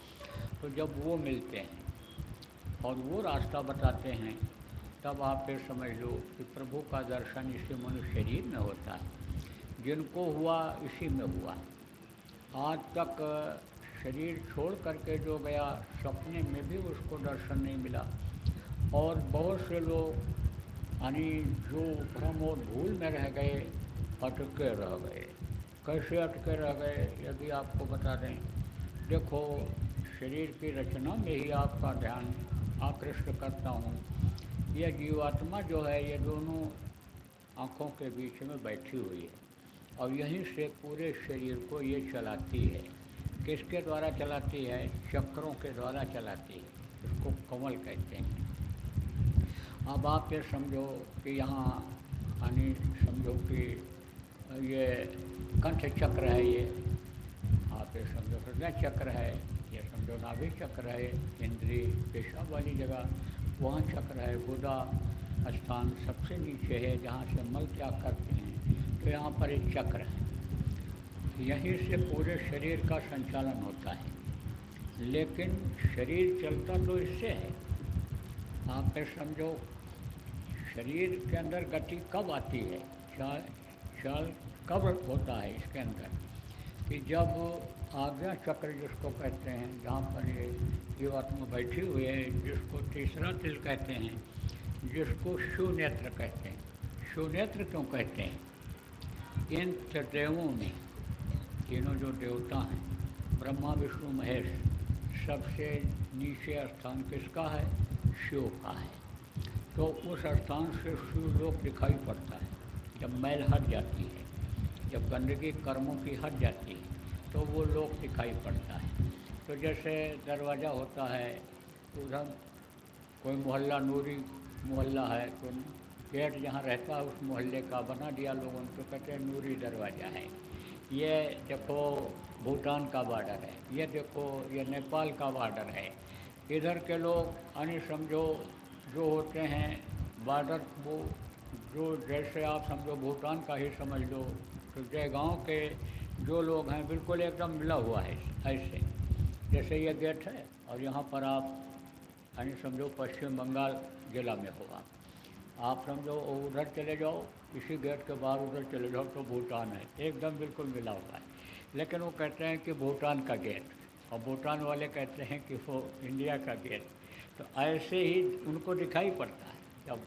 तो जब वो मिलते हैं और वो रास्ता बताते हैं तब आप फिर समझ लो कि प्रभु का दर्शन इसी मनुष्य शरीर में होता है। जिनको हुआ इसी में हुआ। आज तक शरीर छोड़ करके जो गया सपने में भी उसको दर्शन नहीं मिला। और बहुत से लोग यानी जो भ्रम और भूल में रह गए, अटके रह गए। कैसे अटके रह गए यदि आपको बता दें, देखो शरीर की रचना में ही आपका ध्यान आकृष्ट करता हूँ। यह जीवात्मा जो है ये दोनों आँखों के बीच में बैठी हुई है और यहीं से पूरे शरीर को ये चलाती है। किसके द्वारा चलाती है? चक्रों के द्वारा चलाती है। इसको कमल कहते हैं। अब आप ये समझो कि यहाँ यानी समझो कि ये कंठ चक्र है, ये आप ये समझो हृदय चक्र है, ये समझो नाभि चक्र है, इंद्रिय पेशाब वाली जगह वहाँ चक्र है, गुदा स्थान सबसे नीचे है जहाँ से मल त्याग करते हैं। तो यहाँ पर एक चक्र है, यहीं से पूरे शरीर का संचालन होता है। लेकिन शरीर चलता तो इससे है। आप ये समझो शरीर के अंदर गति कब आती है, चाल कब होता है इसके अंदर कि जब आज्ञा चक्र जिसको कहते हैं, जहाँ पर ये जीवात्मा बैठी हुई है, जिसको तीसरा दिल कहते हैं, जिसको शूनेत्र कहते हैं। शूनेत्र क्यों कहते हैं? इन त्रिदेवों में तीनों जो देवता हैं ब्रह्मा विष्णु महेश, सबसे नीचे स्थान किसका है? शिव का है। तो उस स्थान से शिवलोक दिखाई पड़ता है। जब मैल हट जाती है, जब गंदगी कर्मों की हट जाती है तो वो लोक दिखाई पड़ता है। तो जैसे दरवाज़ा होता है, उधर कोई मोहल्ला नूरी मोहल्ला है तो गेट जहाँ रहता है उस मोहल्ले का बना दिया लोगों ने, तो कहते हैं नूरी दरवाज़ा है। ये देखो भूटान का बॉर्डर है, ये देखो ये नेपाल का बॉर्डर है। इधर के लोग यानी समझो जो होते हैं बॉर्डर, वो जो जैसे आप समझो भूटान का ही समझ लो, तो जयगांव के जो लोग हैं बिल्कुल एकदम मिला हुआ है। ऐसे जैसे ये गेट है और यहाँ पर आप यानी समझो पश्चिम बंगाल जिला में होगा, आप समझो उधर चले जाओ, इसी गेट के बाहर उधर चले जाओ तो भूटान है, एकदम बिल्कुल मिला हुआ है। लेकिन वो कहते हैं कि भूटान का गेट, और भूटान वाले कहते हैं कि वो इंडिया का गेट। तो ऐसे ही उनको दिखाई पड़ता है। जब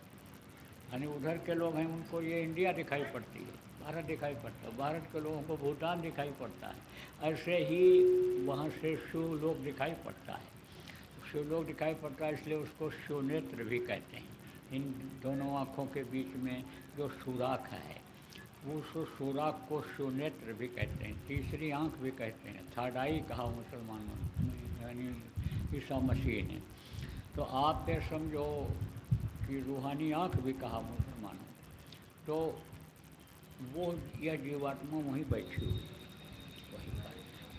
यानी उधर के लोग हैं उनको ये इंडिया दिखाई पड़ती है, भारत दिखाई पड़ता है, भारत के लोगों को भूटान दिखाई पड़ता है। ऐसे ही वहाँ से शिवलोक दिखाई पड़ता है। शिवलोक दिखाई पड़ता है इसलिए उसको शिवनेत्र भी कहते हैं। इन दोनों आँखों के बीच में जो सुराख है उस सुराख को शिवनेत्र भी कहते हैं। तीसरी आँख भी कहते हैं, थर्ड आई कहा मुसलमानों यानी ईसा मसीह ने। तो आप ये समझो कि रूहानी आँख भी कहा मुसलमानों। तो वो यह जीवात्मा वहीं बैठी हुई है वहीं पर,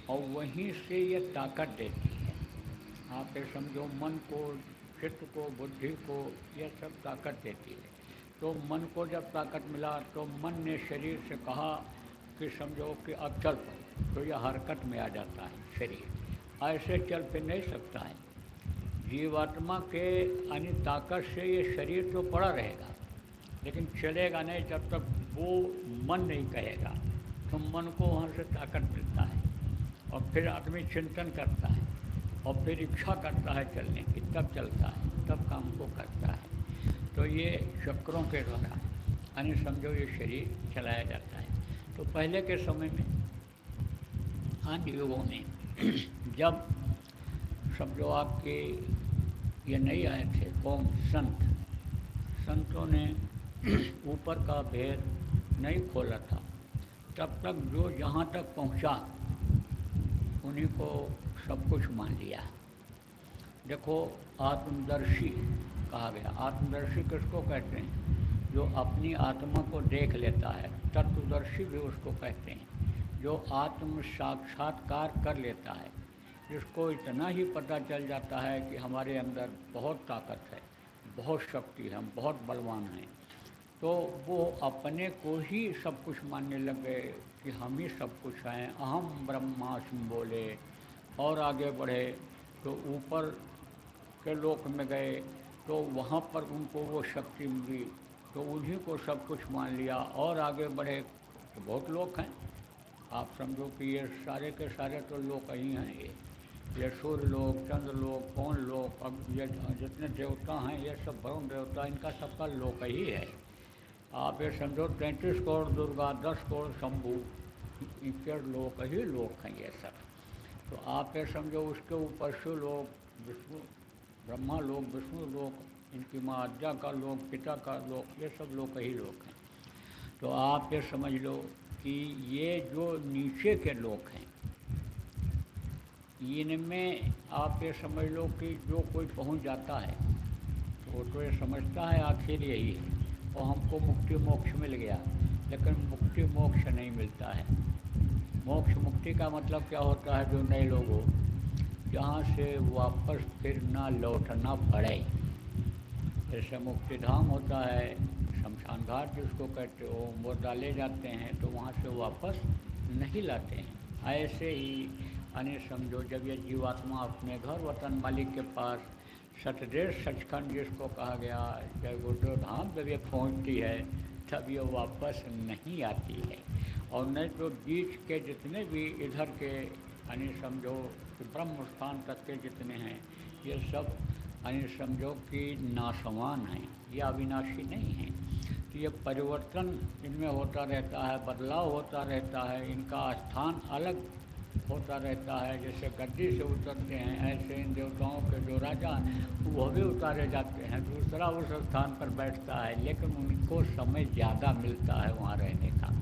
और वहीं से ये ताकत देती है। आप ये समझो मन को, चित्त को, बुद्धि को, यह सब ताकत देती है। तो मन को जब ताकत मिला तो मन ने शरीर से कहा कि समझो कि अब चल पड़ो, तो यह हरकत में आ जाता है शरीर। ऐसे चल फिर नहीं सकता है। जीवात्मा के यानी ताकत से ये शरीर तो पड़ा रहेगा, लेकिन चलेगा नहीं जब तक वो मन नहीं कहेगा। तो मन को वहाँ से ताकत मिलता है और फिर आदमी चिंतन करता है और फिर इच्छा करता है चलने की, तब चलता है, तब काम को करता है। तो ये चक्रों के द्वारा यानी समझो ये शरीर चलाया जाता है। तो पहले के समय में आदि युगों में जब समझो आपके ये नहीं आए थे कौन संतों ने ऊपर का भेद नहीं खोला था, तब तक जो जहाँ तक पहुँचा उन्हीं को सब कुछ मान लिया। देखो आत्मदर्शी कहा गया। आत्मदर्शी किसको कहते हैं? जो अपनी आत्मा को देख लेता है। तत्वदर्शी भी उसको कहते हैं जो आत्म साक्षात्कार कर लेता है, जिसको इतना ही पता चल जाता है कि हमारे अंदर बहुत ताकत है, बहुत शक्ति है, हम बहुत बलवान हैं। तो वो अपने को ही सब कुछ मानने लग गए कि हम ही सब कुछ हैं। अहम ब्रह्मास्मि बोले और आगे बढ़े तो ऊपर के लोक में गए तो वहाँ पर उनको वो शक्ति मिली, तो उन्हीं को सब कुछ मान लिया और आगे बढ़े तो बहुत लोग हैं। आप समझो कि ये सारे के सारे तो लोक ही हैं। ये सूर्य लोक, चंद्र लोक, पवन लोक, अब ये जितने देवता हैं ये सब वरुण देवता, इनका सबका लोक ही है। आप ये समझो 33 करोड़ दुर्गा, 10 करोड़ शंभू, इनके लोक ही लोक हैं ये सब। तो आप ये समझो उसके ऊपर शिव लोक, विष्णु ब्रह्मा लोक, विष्णु लोक, इनकी माँ आद्या का लोक, पिता का लोक, ये सब लोक ही लोक हैं। तो आप ये समझ लो कि ये जो नीचे के लोक हैं इनमें आप ये समझ लो कि जो कोई पहुंच जाता है तो वो तो ये समझता है आखिर यही है और हमको मुक्ति मोक्ष मिल गया, लेकिन मुक्ति मोक्ष नहीं मिलता है। मोक्ष मुक्ति का मतलब क्या होता है? जो नए लोग हो जहाँ से वापस फिर ना लौटना पड़े। जैसे मुक्ति धाम होता है, शमशान घाट जिसको कहते हो, वो डाले जाते हैं तो वहाँ से वापस नहीं लाते हैं। ऐसे ही यानी समझो जब ये जीवात्मा अपने घर वतन मालिक के पास सतदेश सचखंड जिसको कहा गया, जब गुरुदेव धाम जब ये पहुँचती है तब ये वापस नहीं आती है। और नहीं तो बीच के जितने भी इधर के यानी समझो कि ब्रह्म स्थान तक के जितने हैं ये सब यानी समझो कि नासवान हैं, ये अविनाशी नहीं हैं। तो ये परिवर्तन इनमें होता रहता है, बदलाव होता रहता है, इनका स्थान अलग होता रहता है। जैसे गद्दी से उतरते हैं ऐसे इन देवताओं के जो राजा वो भी उतारे जाते हैं, दूसरा उस स्थान पर बैठता है, लेकिन उनको समय ज़्यादा मिलता है वहाँ रहने का।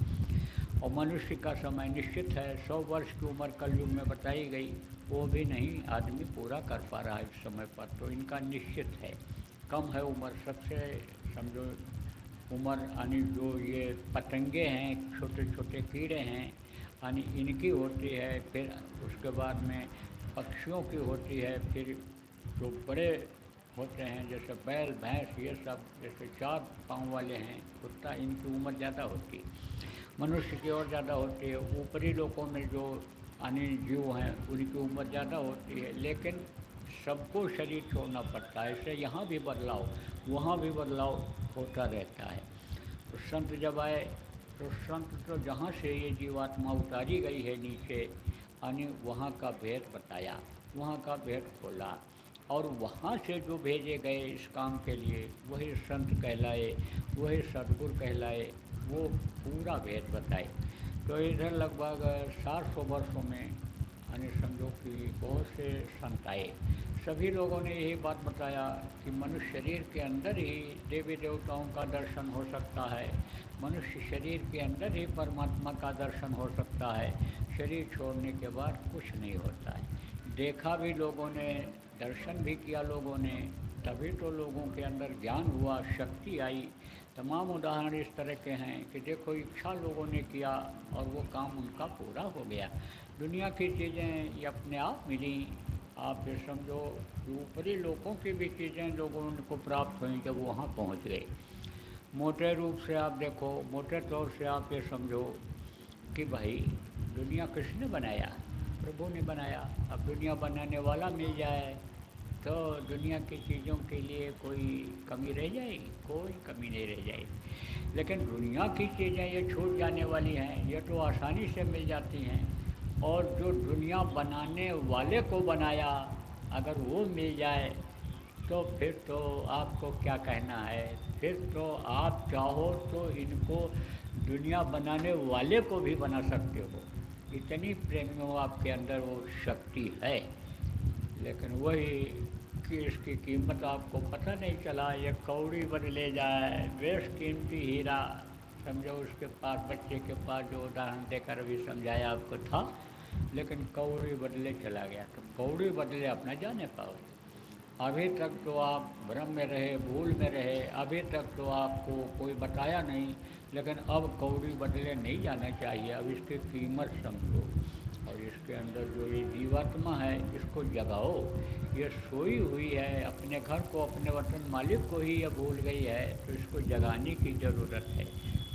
और मनुष्य का समय निश्चित है, 100 वर्ष की उम्र कलयुग में बताई गई, वो भी नहीं आदमी पूरा कर पा रहा है इस समय पर। तो इनका निश्चित है, कम है उम्र। सबसे समझो उम्र यानी जो ये पतंगे हैं, छोटे छोटे कीड़े हैं, यानी इनकी होती है। फिर उसके बाद में पक्षियों की होती है। फिर जो बड़े होते हैं जैसे बैल, भैंस, ये सब जैसे 4 पाँव वाले हैं कुत्ता, इनकी उम्र ज़्यादा होती है, मनुष्य की और ज़्यादा होती है। ऊपरी लोगों में जो अन्य जीव हैं उनकी उम्र ज़्यादा होती है, लेकिन सबको शरीर छोड़ना पड़ता है। ऐसे यहाँ भी बदलाव, वहाँ भी बदलाव होता रहता है। तो संत जब आए तो संत तो जहाँ से ये जीवात्मा उतारी गई है नीचे, यानी वहाँ का भेद बताया, वहाँ का भेद खोला, और वहाँ से जो भेजे गए इस काम के लिए वही संत कहलाए, वही सद्गुरु कहलाए, वो पूरा भेद बताए। तो इधर लगभग 400 वर्षों में यानी समझो कि बहुत से संत आए। सभी लोगों ने यही बात बताया कि मनुष्य शरीर के अंदर ही देवी देवताओं का दर्शन हो सकता है, मनुष्य शरीर के अंदर ही परमात्मा का दर्शन हो सकता है, शरीर छोड़ने के बाद कुछ नहीं होता है। देखा भी लोगों ने, दर्शन भी किया लोगों ने, तभी तो लोगों के अंदर ज्ञान हुआ, शक्ति आई। तमाम उदाहरण इस तरह के हैं कि देखो इच्छा लोगों ने किया और वो काम उनका पूरा हो गया। दुनिया की चीज़ें ये अपने आप मिली। आप ये समझो कि ऊपरी लोगों की भी चीज़ें लोगों को प्राप्त हुई जब वहाँ पहुँच गए। मोटे रूप से आप देखो, मोटे तौर से आप ये समझो कि भाई दुनिया किसने बनाया? प्रभु ने बनाया। अब दुनिया बनाने वाला मिल जाए तो दुनिया की चीज़ों के लिए कोई कमी रह जाएगी? कोई कमी नहीं रह जाएगी। लेकिन दुनिया की चीज़ें ये छूट जाने वाली हैं, ये तो आसानी से मिल जाती हैं। और जो दुनिया बनाने वाले को बनाया, अगर वो मिल जाए तो फिर तो आपको क्या कहना है। फिर तो आप चाहो तो इनको दुनिया बनाने वाले को भी बना सकते हो। इतनी प्रेम में आपके अंदर वो शक्ति है। लेकिन वही कि इसकी कीमत आपको पता नहीं चला। ये कौड़ी बदले जाए, बेशकीमती हीरा समझो। उसके पास, बच्चे के पास जो उदाहरण देकर अभी समझाया आपको था, लेकिन कौड़ी बदले चला गया। तो कौड़ी बदले अपना जाने पाओ। अभी तक तो आप भ्रम में रहे, भूल में रहे, अभी तक तो आपको कोई बताया नहीं। लेकिन अब कौड़ी बदले नहीं जाना चाहिए। अब इसकी कीमत समझो। और इसके अंदर जो ये जीवात्मा है, इसको जगाओ। ये सोई हुई है, अपने घर को, अपने वतन मालिक को ही ये भूल गई है। तो इसको जगाने की ज़रूरत है।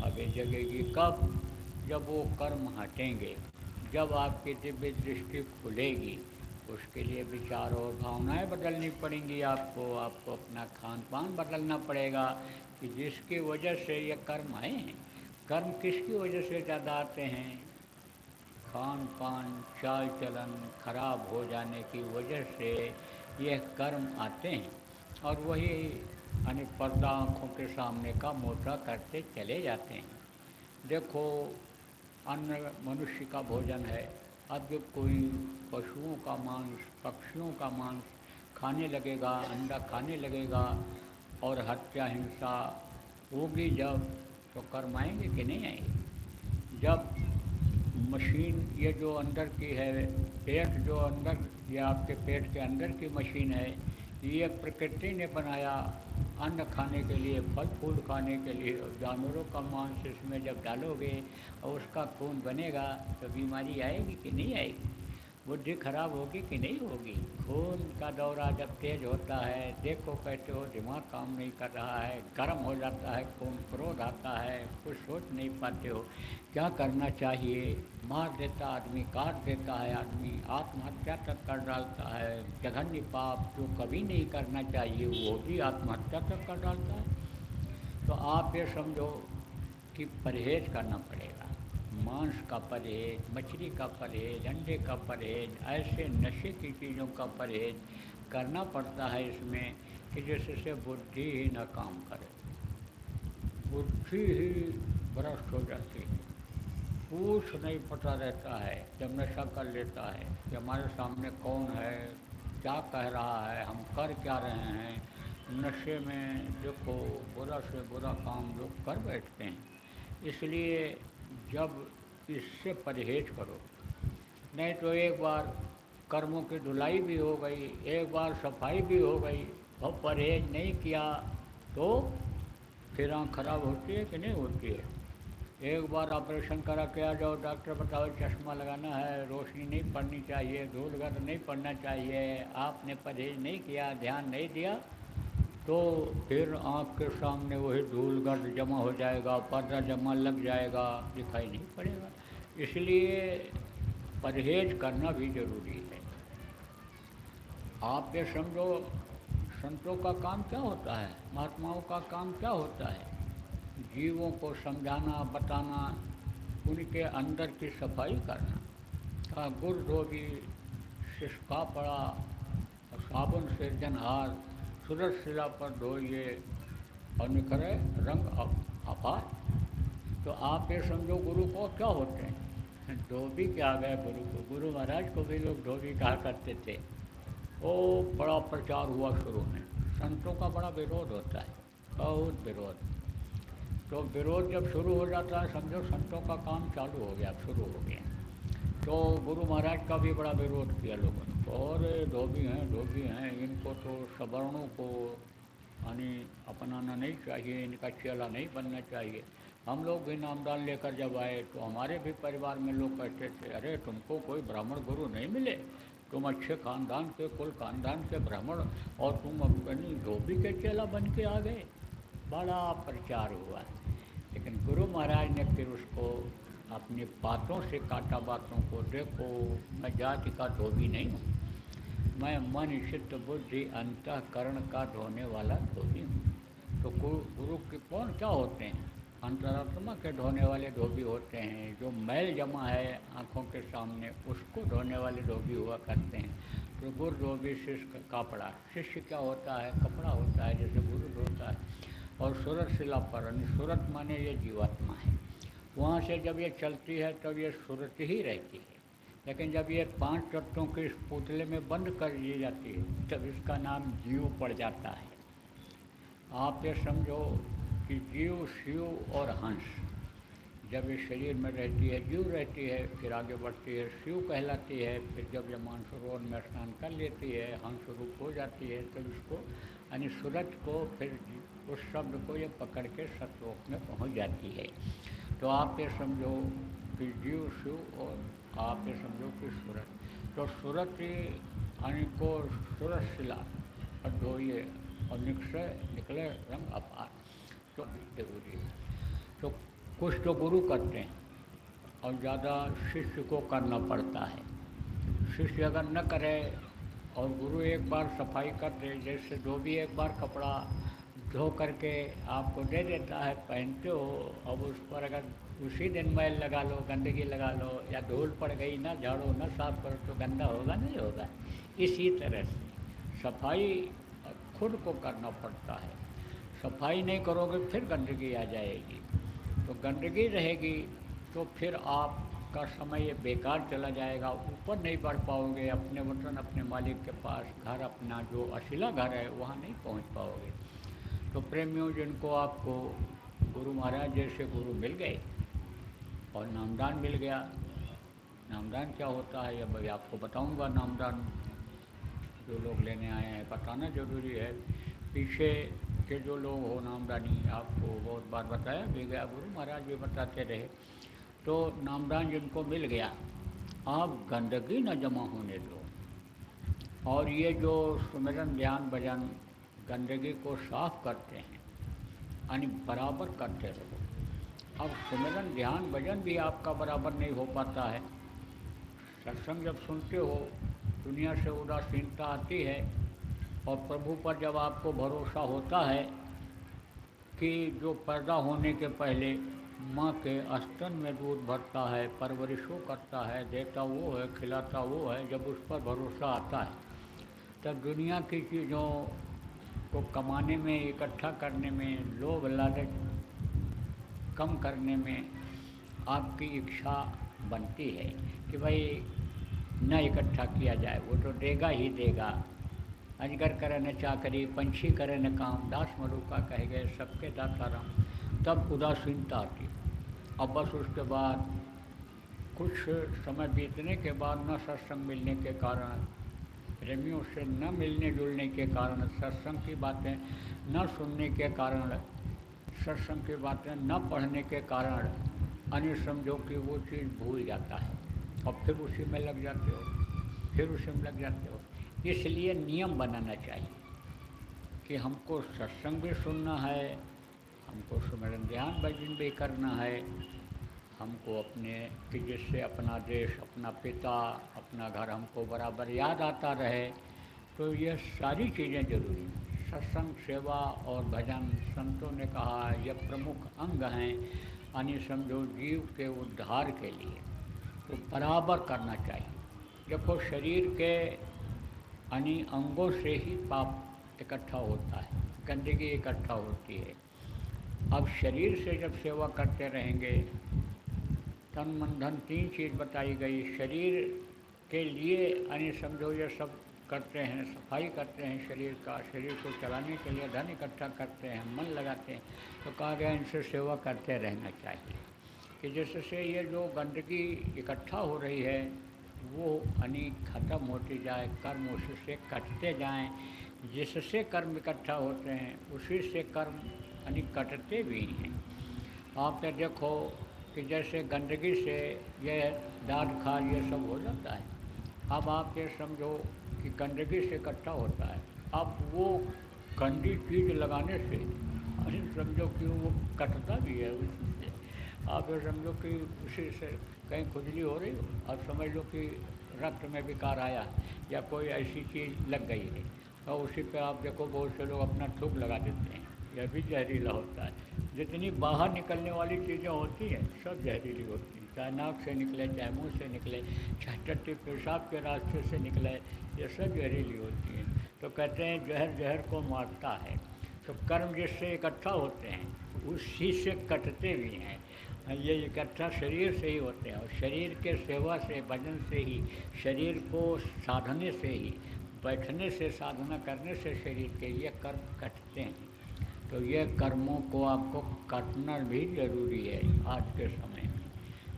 अब ये जगेगी कब? जब वो कर्म हटेंगे, जब आपकी दिव्य दृष्टि खुलेगी। उसके लिए विचार और भावनाएं बदलनी पड़ेंगी आपको अपना खान पान बदलना पड़ेगा कि जिसकी वजह से ये कर्म आए हैं। कर्म किसकी वजह से ज़्यादा आते हैं? खान पान, चाल चलन खराब हो जाने की वजह से ये कर्म आते हैं। और वही यानी पर्दा आँखों के सामने का मोटा करते चले जाते हैं। देखो, अन्न मनुष्य का भोजन है। अब जब कोई पशुओं का मांस, पक्षियों का मांस खाने लगेगा, अंडा खाने लगेगा और हत्या हिंसा होगी जब, तो कर्म आएंगे कि नहीं आएंगे? जब मशीन ये जो अंदर की है, पेट जो अंदर, ये आपके पेट के अंदर की मशीन है, ये प्रकृति ने बनाया अन्न खाने के लिए, फल फूल खाने के लिए। जानवरों का मांस इसमें जब डालोगे और उसका खून बनेगा तो बीमारी आएगी कि नहीं आएगी? बुद्धि खराब होगी कि नहीं होगी? खून का दौरा जब तेज होता है, देखो कहते हो दिमाग काम नहीं कर रहा है, गर्म हो जाता है खून, क्रोध आता है, कुछ सोच नहीं पाते हो क्या करना चाहिए। मार देता आदमी, काट देता है आदमी, आत्महत्या तक कर डालता है। जघन्य पाप जो कभी नहीं करना चाहिए वो भी आत्महत्या तक कर डालता है। तो आप ये समझो कि परहेज करना पड़ेगा। मांस का परहेज, मछली का परहेज, अंडे का परहेज, ऐसे नशे की चीज़ों का परहेज करना पड़ता है इसमें कि जिससे बुद्धि ही न काम करे। बुद्धि ही भ्रष्ट हो जाती है, कुछ नहीं पता रहता है जब नशा कर लेता है कि हमारे सामने कौन है, क्या कह रहा है, हम कर क्या रहे हैं। नशे में देखो बुरा से बुरा काम लोग कर बैठते हैं। इसलिए जब इससे परहेज करो, नहीं तो एक बार कर्मों की धुलाई भी हो गई, एक बार सफाई भी हो गई और परहेज नहीं किया तो फिर आँख खराब होती है कि नहीं होती है। एक बार ऑपरेशन करा के आ जाओ, डॉक्टर बताओ चश्मा लगाना है, रोशनी नहीं पड़नी चाहिए, धूल गर्द नहीं पड़ना चाहिए, आपने परहेज नहीं किया, ध्यान नहीं दिया, तो फिर आँख के सामने वही धूल गर्द जमा हो जाएगा, पर्दा जमा लग जाएगा, दिखाई नहीं पड़ेगा। इसलिए परहेज करना भी जरूरी है। आप ये समझो, संतों का काम क्या होता है, महात्माओं का काम क्या होता है? जीवों को समझाना, बताना, उनके अंदर की सफाई करना। गुड़ धोबी, सिसका पड़ा, साबुन से जनहार, सूरज शिला पर धोइए और निखरे रंग अपार। तो आप ये समझो गुरु को क्या होते हैं? धोबी क्या गए गुरु को? गुरु महाराज को भी लोग धोबी कहा करते थे। वो बड़ा प्रचार हुआ शुरू में, संतों का बड़ा विरोध होता है, बहुत विरोध। तो विरोध जब शुरू हो जाता है समझो संतों का काम चालू हो गया, शुरू हो गया। तो गुरु महाराज का भी बड़ा विरोध किया लोगों ने, और धोबी हैं, इनको तो सवर्णों को यानी अपनाना नहीं चाहिए, इनका चेला नहीं बनना चाहिए। हम लोग भी नामदान लेकर जब आए तो हमारे भी परिवार में लोग कहते थे, अरे तुमको कोई ब्राह्मण गुरु नहीं मिले, तुम अच्छे खानदान के, कुल खानदान के ब्राह्मण, और तुम अपनी धोबी के चेला बन के आ गए। बड़ा प्रचार हुआ। लेकिन गुरु महाराज ने फिर उसको अपनी बातों से काटा, बातों को। देखो, मैं जाति का धोबी नहीं हूँ, मैं मन चित्त बुद्धि अंतःकरण का धोने वाला धोबी हूँ। तो गुरु के कौन क्या होते हैं? अंतरात्मा के धोने वाले धोबी होते हैं। जो मैल जमा है आँखों के सामने उसको धोने वाले धोबी हुआ करते हैं। तो गुरु धोबी शिष्य का कपड़ा, शिष्य क्या होता है? कपड़ा होता है, जैसे गुरु धोता है। और सूरत शिला पर, सूरत माने ये जीवात्मा है। वहाँ से जब ये चलती है तब ये सूरत ही रहती है, लेकिन जब ये 5 तत्वों के इस पुतले में बंद कर दी जाती है तब इसका नाम जीव पड़ जाता है। आप ये समझो कि जीव, शिव और हंस जब इस शरीर में रहती है, जीव रहती है, फिर आगे बढ़ती है, शिव कहलाती है। फिर जब ये मानसरोवर में स्नान कर लेती है, हंस रूप हो जाती है, तब इसको यानी सूरत को, फिर उस शब्द को ये पकड़ के सतलोक में पहुंच जाती है। तो आप ये समझो कि जीव, शिव और आप ये समझो कि सूरत। तो सूरत यानी को सूरत शिला और धोइए और निकले रंग अपार। तो जरूरी है। तो कुछ तो गुरु करते हैं और ज़्यादा शिष्य को करना पड़ता है। शिष्य अगर न करे और गुरु एक बार सफाई कर दे, जैसे धोबी एक बार कपड़ा धो करके आपको दे देता है, पहनते हो, अब उस पर अगर उसी दिन मैल लगा लो, गंदगी लगा लो, या धूल पड़ गई, ना झाड़ो ना साफ करो तो गंदा होगा नहीं होगा। इसी तरह से सफाई खुद को करना पड़ता है। सफाई नहीं करोगे फिर गंदगी आ जाएगी। तो गंदगी रहेगी तो फिर आपका समय बेकार चला जाएगा, ऊपर नहीं बढ़ पाओगे, अपने वतन अपने मालिक के पास, घर अपना जो अशिला घर है वहाँ नहीं पहुँच पाओगे। तो प्रेमियों, जिनको आपको गुरु महाराज जैसे गुरु मिल गए और नामदान मिल गया, नामदान क्या होता है यह भाई आपको बताऊंगा। नामदान जो लोग लेने आए हैं बताना जरूरी है। पीछे के जो लोग हो नामदानी, आपको बहुत बार बताया भी गया, गुरु महाराज भी बताते रहे। तो नामदान जिनको मिल गया, आप गंदगी न जमा होने दो। और ये जो सुमिरन ध्यान भजन गंदगी को साफ करते हैं, यानी बराबर करते रहो। अब सुमिरन ध्यान भजन भी आपका बराबर नहीं हो पाता है। सत्संग जब सुनते हो, दुनिया से उदासीनता आती है, और प्रभु पर जब आपको भरोसा होता है कि जो पैदा होने के पहले माँ के स्तन में दूध भरता है, परवरिशों करता है, देता वो है, खिलाता वो है, जब उस पर भरोसा आता है तब दुनिया की चीज़ों को कमाने में, इकट्ठा करने में, लोभ लालच कम करने में आपकी इच्छा बनती है कि भाई न इकट्ठा किया जाए, वो तो देगा ही देगा। अजगर करे न चाकरी, पंछी करे न काम, दास मरुका कह गए सबके दाता राम। तब उदासीनता आती। अब बस उसके बाद कुछ समय बीतने के बाद न सत्संग मिलने के कारण, प्रेमियों से न मिलने जुलने के कारण, सत्संग की बातें न सुनने के कारण, सत्संग की बातें न पढ़ने के कारण, अन्य समझो कि वो चीज़ भूल जाता है और फिर उसी में लग जाते हो, फिर उसी में लग जाते हो। इसलिए नियम बनाना चाहिए कि हमको सत्संग भी सुनना है, हमको सुमिरन ध्यान भजन भी करना है, हमको अपने कि जिससे अपना देश, अपना पिता, अपना घर हमको बराबर याद आता रहे। तो ये सारी चीज़ें जरूरी हैं। सत्संग, सेवा और भजन संतों ने कहा ये प्रमुख अंग हैं, यानी समझो जीव के उद्धार के लिए। तो बराबर करना चाहिए। देखो, शरीर के यानी अंगों से ही पाप इकट्ठा होता है, गंदगी इकट्ठा होती है। अब शरीर से जब सेवा करते रहेंगे, तन मन धन 3 चीज़ बताई गई। शरीर के लिए यानी समझो ये सब करते हैं, सफाई करते हैं शरीर का, शरीर को चलाने के लिए धन इकट्ठा करते हैं, मन लगाते हैं। तो कहा गया इनसे सेवा करते रहना चाहिए कि जिससे ये जो गंदगी इकट्ठा हो रही है वो यानी ख़त्म होती जाए, कर्म उससे कटते जाएं। जिससे कर्म इकट्ठा होते हैं उसी से कर्म यानी कटते भी हैं। आप ये देखो कि जैसे गंदगी से ये दाद खार ये सब हो जाता है। अब आप ये समझो कि गंदगी से इकट्ठा होता है, अब वो गंदी चीज़ लगाने से समझो कि वो कटता भी है उससे। आप ये समझो कि उसी से कहीं खुजली हो रही हो, आप समझ लो कि रक्त में विकार आया या कोई ऐसी चीज़ लग गई है, तो उसी पे आप देखो बहुत से लोग अपना थूक लगा देते हैं, यह भी जहरीला होता है। जितनी बाहर निकलने वाली चीज़ें होती हैं सब जहरीली होती हैं, चाहे नाक से निकले, चाहे मुंह से निकले, चाहे टट्टी पेशाब के रास्ते से निकले, ये सब जहरीली होती हैं। तो कहते हैं जहर जहर को मारता है। तो कर्म जिससे इकट्ठा होते हैं उसी से कटते भी हैं। ये इकट्ठा शरीर से ही होते हैं, और शरीर के सेवा से, भजन से ही, शरीर को साधने से ही, बैठने से, साधना करने से शरीर के ये कर्म कटते हैं। तो ये कर्मों को आपको काटना भी ज़रूरी है आज के समय में,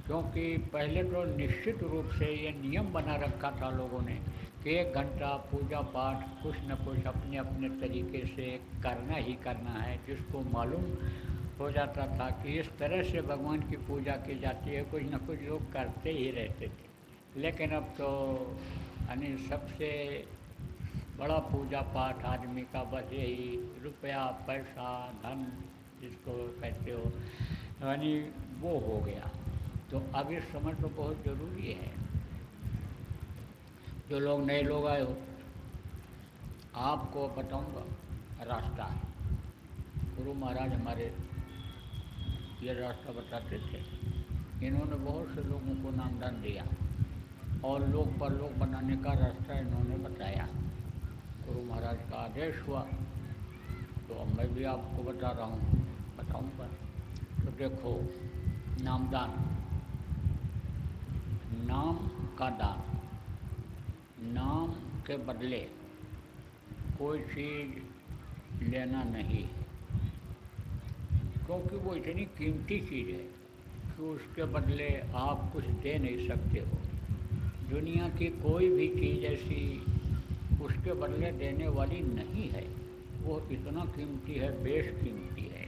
क्योंकि पहले तो निश्चित रूप से ये नियम बना रखा था लोगों ने कि 1 घंटा पूजा पाठ कुछ न कुछ अपने अपने तरीके से करना ही करना है। जिसको मालूम हो जाता था कि इस तरह से भगवान की पूजा की जाती है, कुछ न कुछ लोग करते ही रहते थे। लेकिन अब तो यानी सबसे बड़ा पूजा पाठ आदमी का बस यही रुपया, पैसा, धन जिसको कहते हो, यानी वो हो गया। तो अब इस समय तो बहुत ज़रूरी है। जो लोग नए लोग आए हो, आपको बताऊंगा रास्ता है। गुरु महाराज हमारे ये रास्ता बताते थे। इन्होंने बहुत से लोगों को नामदान दिया और लोग पर लोग बनाने का रास्ता इन्होंने बताया। गुरु महाराज का आदेश हुआ तो अब मैं भी आपको बता रहा हूँ, बताऊँगा। तो देखो, नामदान, नाम का दान, नाम के बदले कोई चीज़ लेना नहीं है, क्योंकि वो इतनी कीमती चीज़ है कि उसके बदले आप कुछ दे नहीं सकते हो। दुनिया की कोई भी चीज़ ऐसी उसके बदले देने वाली नहीं है। वो इतना कीमती है, बेशकीमती है।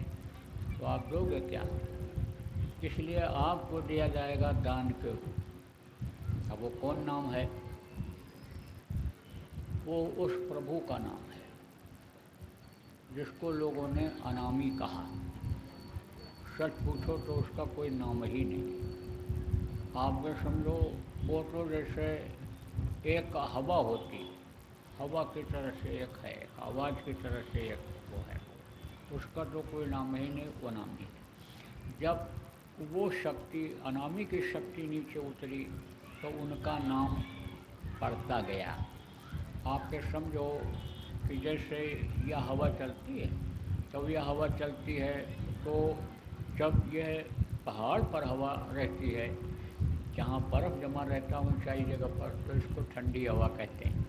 तो आप दोगे क्या? इसलिए आपको दिया जाएगा दान के रूप। अब वो कौन नाम है? वो उस प्रभु का नाम है जिसको लोगों ने अनामी कहा। सच पूछो तो उसका कोई नाम ही नहीं। आप ये समझो, वो तो जैसे एक हवा होती, हवा की तरह से एक है, आवाज़ की तरह से एक वो है, उसका तो कोई नाम ही नहीं, वो अनामी है। जब वो शक्ति, अनामी की शक्ति नीचे उतरी तो उनका नाम पड़ता गया। आप ये समझो कि जैसे यह हवा चलती है, तो यह हवा चलती है तो जब यह पहाड़ पर हवा रहती है, जहाँ बर्फ़ जमा रहता ऊंचाई जगह पर, तो इसको ठंडी हवा कहते हैं।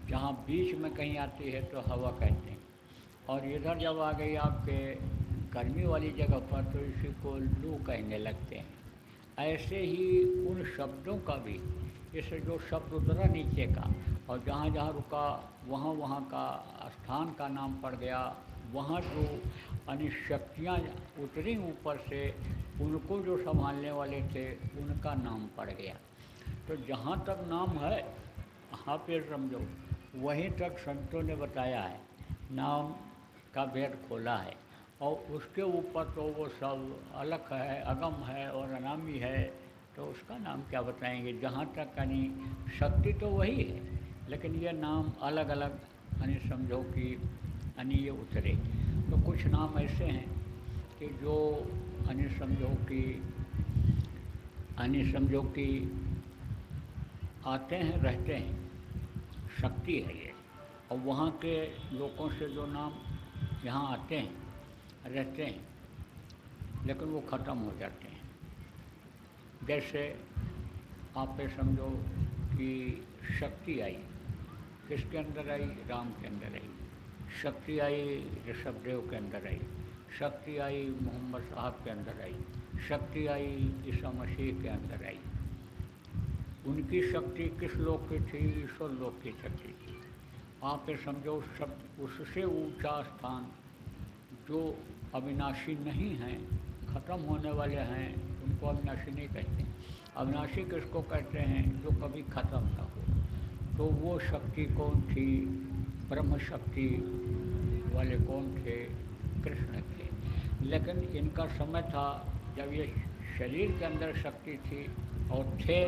जहाँ बीच में कहीं आती है तो हवा कहते हैं। और इधर जब आ गई आपके गर्मी वाली जगह पर तो इसी को लू कहने लगते हैं। ऐसे ही उन शब्दों का भी, जैसे जो शब्द उतरा नीचे का और जहाँ जहाँ रुका वहाँ वहाँ का स्थान का नाम पड़ गया, वहाँ जो यानी शक्तियाँ उतरी ऊपर से, उनको जो संभालने वाले थे उनका नाम पड़ गया। तो जहाँ तक नाम है, आप ये समझो, वहीं तक संतों ने बताया है, नाम का भेद खोला है। और उसके ऊपर तो वो सब अलग है, अगम है और अनामी है, तो उसका नाम क्या बताएंगे। जहाँ तक यानी शक्ति तो वही है, लेकिन ये नाम अलग अलग यानी समझो कि यानी ये उतरे। तो कुछ नाम ऐसे हैं कि जो यानी समझो कि आते हैं, रहते हैं, शक्ति है ये। और वहाँ के लोगों से जो नाम यहाँ आते हैं, रहते हैं, लेकिन वो ख़त्म हो जाते हैं। जैसे आप ये समझो कि शक्ति आई, किसके अंदर आई? राम के अंदर आई। शक्ति आई ऋषभदेव के अंदर आई। शक्ति आई मोहम्मद साहब के अंदर आई। शक्ति आई ईसा मसीह के अंदर आई। उनकी शक्ति किस लोक की थी? ईश्वर लोक की शक्ति थी। आप ये समझो, सब उससे ऊंचा स्थान जो अविनाशी नहीं हैं, ख़त्म होने वाले हैं, उनको अविनाशी नहीं कहते। अविनाशी किसको कहते हैं? जो कभी ख़त्म ना हो। तो वो शक्ति कौन थी? ब्रह्म शक्ति वाले कौन थे? कृष्ण थे। लेकिन इनका समय था जब ये शरीर के अंदर शक्ति थी और थे,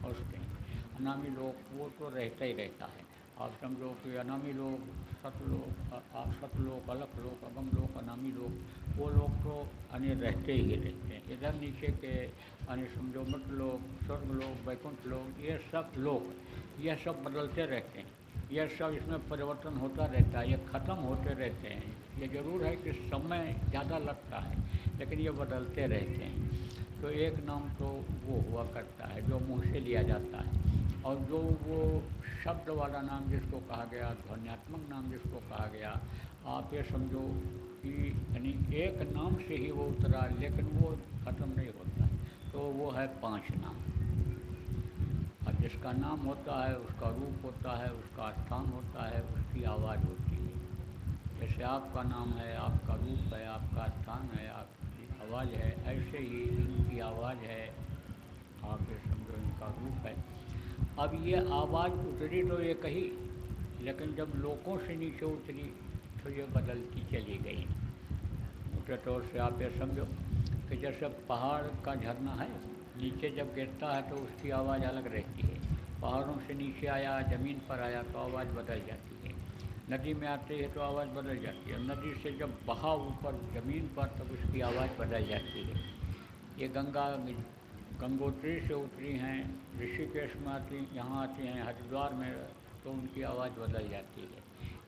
और समझते हैं। अनामी लोग वो तो रहता ही रहता है। आप समझो कि अनामी लोग, सतलोक, अलख लोक, अगम लोक, अनामी लोक, वो लोग तो यानी रहते ही रहते हैं। इधर नीचे के यानी समझो मृत लोग, स्वर्ग लोग, वैकुंठ लोग, ये सब लोग, यह सब बदलते रहते हैं। यह सब इसमें परिवर्तन होता रहता है, ये ख़त्म होते रहते हैं। ये ज़रूर है कि समय ज़्यादा लगता है, लेकिन ये बदलते रहते हैं। तो एक नाम तो वो हुआ करता है जो मुँह से लिया जाता है, और जो वो शब्द वाला नाम जिसको कहा गया, ध्वन्यात्मक नाम जिसको कहा गया, आप ये समझो कि यानी एक नाम से ही वो उतरा, लेकिन वो ख़त्म नहीं होता है। तो वो है 5 नाम। और जिसका नाम होता है उसका रूप होता है, उसका स्थान होता है, उसकी आवाज़ होती है। जैसे आपका नाम है, आपका रूप है, आपका स्थान है, आपकी आवाज़ है, ऐसे ही इनकी आवाज़ है, आप ये समझो इनका रूप है। अब ये आवाज़ उतरी तो ये कही, लेकिन जब लोगों से नीचे उतरी तो ये बदलती चली गई। मोटे तौर से आप ये समझो कि जैसे पहाड़ का झरना है, नीचे जब गिरता है तो उसकी आवाज़ अलग रहती है। पहाड़ों से नीचे आया, ज़मीन पर आया तो आवाज़ बदल जाती है। नदी में आती है तो आवाज़ बदल जाती है। नदी से जब बहा ऊपर ज़मीन पर तब उसकी आवाज़ बदल जाती है। ये गंगोत्री से उतरी हैं, ऋषिकेश में आती, यहाँ आती हैं हरिद्वार में, तो उनकी आवाज़ बदल जाती है।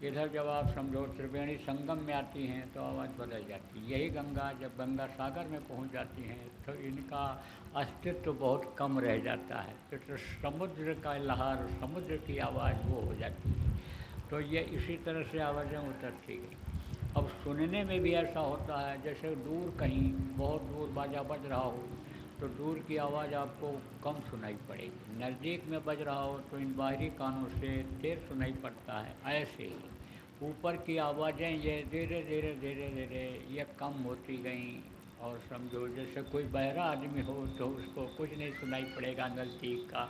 इधर जब आप समझो त्रिवेणी संगम में आती हैं तो आवाज़ बदल जाती है। यही गंगा जब गंगा सागर में पहुँच जाती हैं तो इनका अस्तित्व बहुत कम रह जाता है। फिर तो समुद्र का लहर, समुद्र की आवाज़ वो हो जाती है। तो ये इसी तरह से आवाज़ें उतरती गई। अब सुनने में भी ऐसा होता है, जैसे दूर कहीं बहुत दूर बाजा बज रहा हो तो दूर की आवाज़ आपको कम सुनाई पड़ेगी, नज़दीक में बज रहा हो तो इन बाहरी कानों से तेज सुनाई पड़ता है। ऐसे ही ऊपर की आवाज़ें ये धीरे धीरे धीरे धीरे ये कम होती गईं, और समझो जैसे कोई बहरा आदमी हो तो उसको कुछ नहीं सुनाई पड़ेगा नज़दीक का।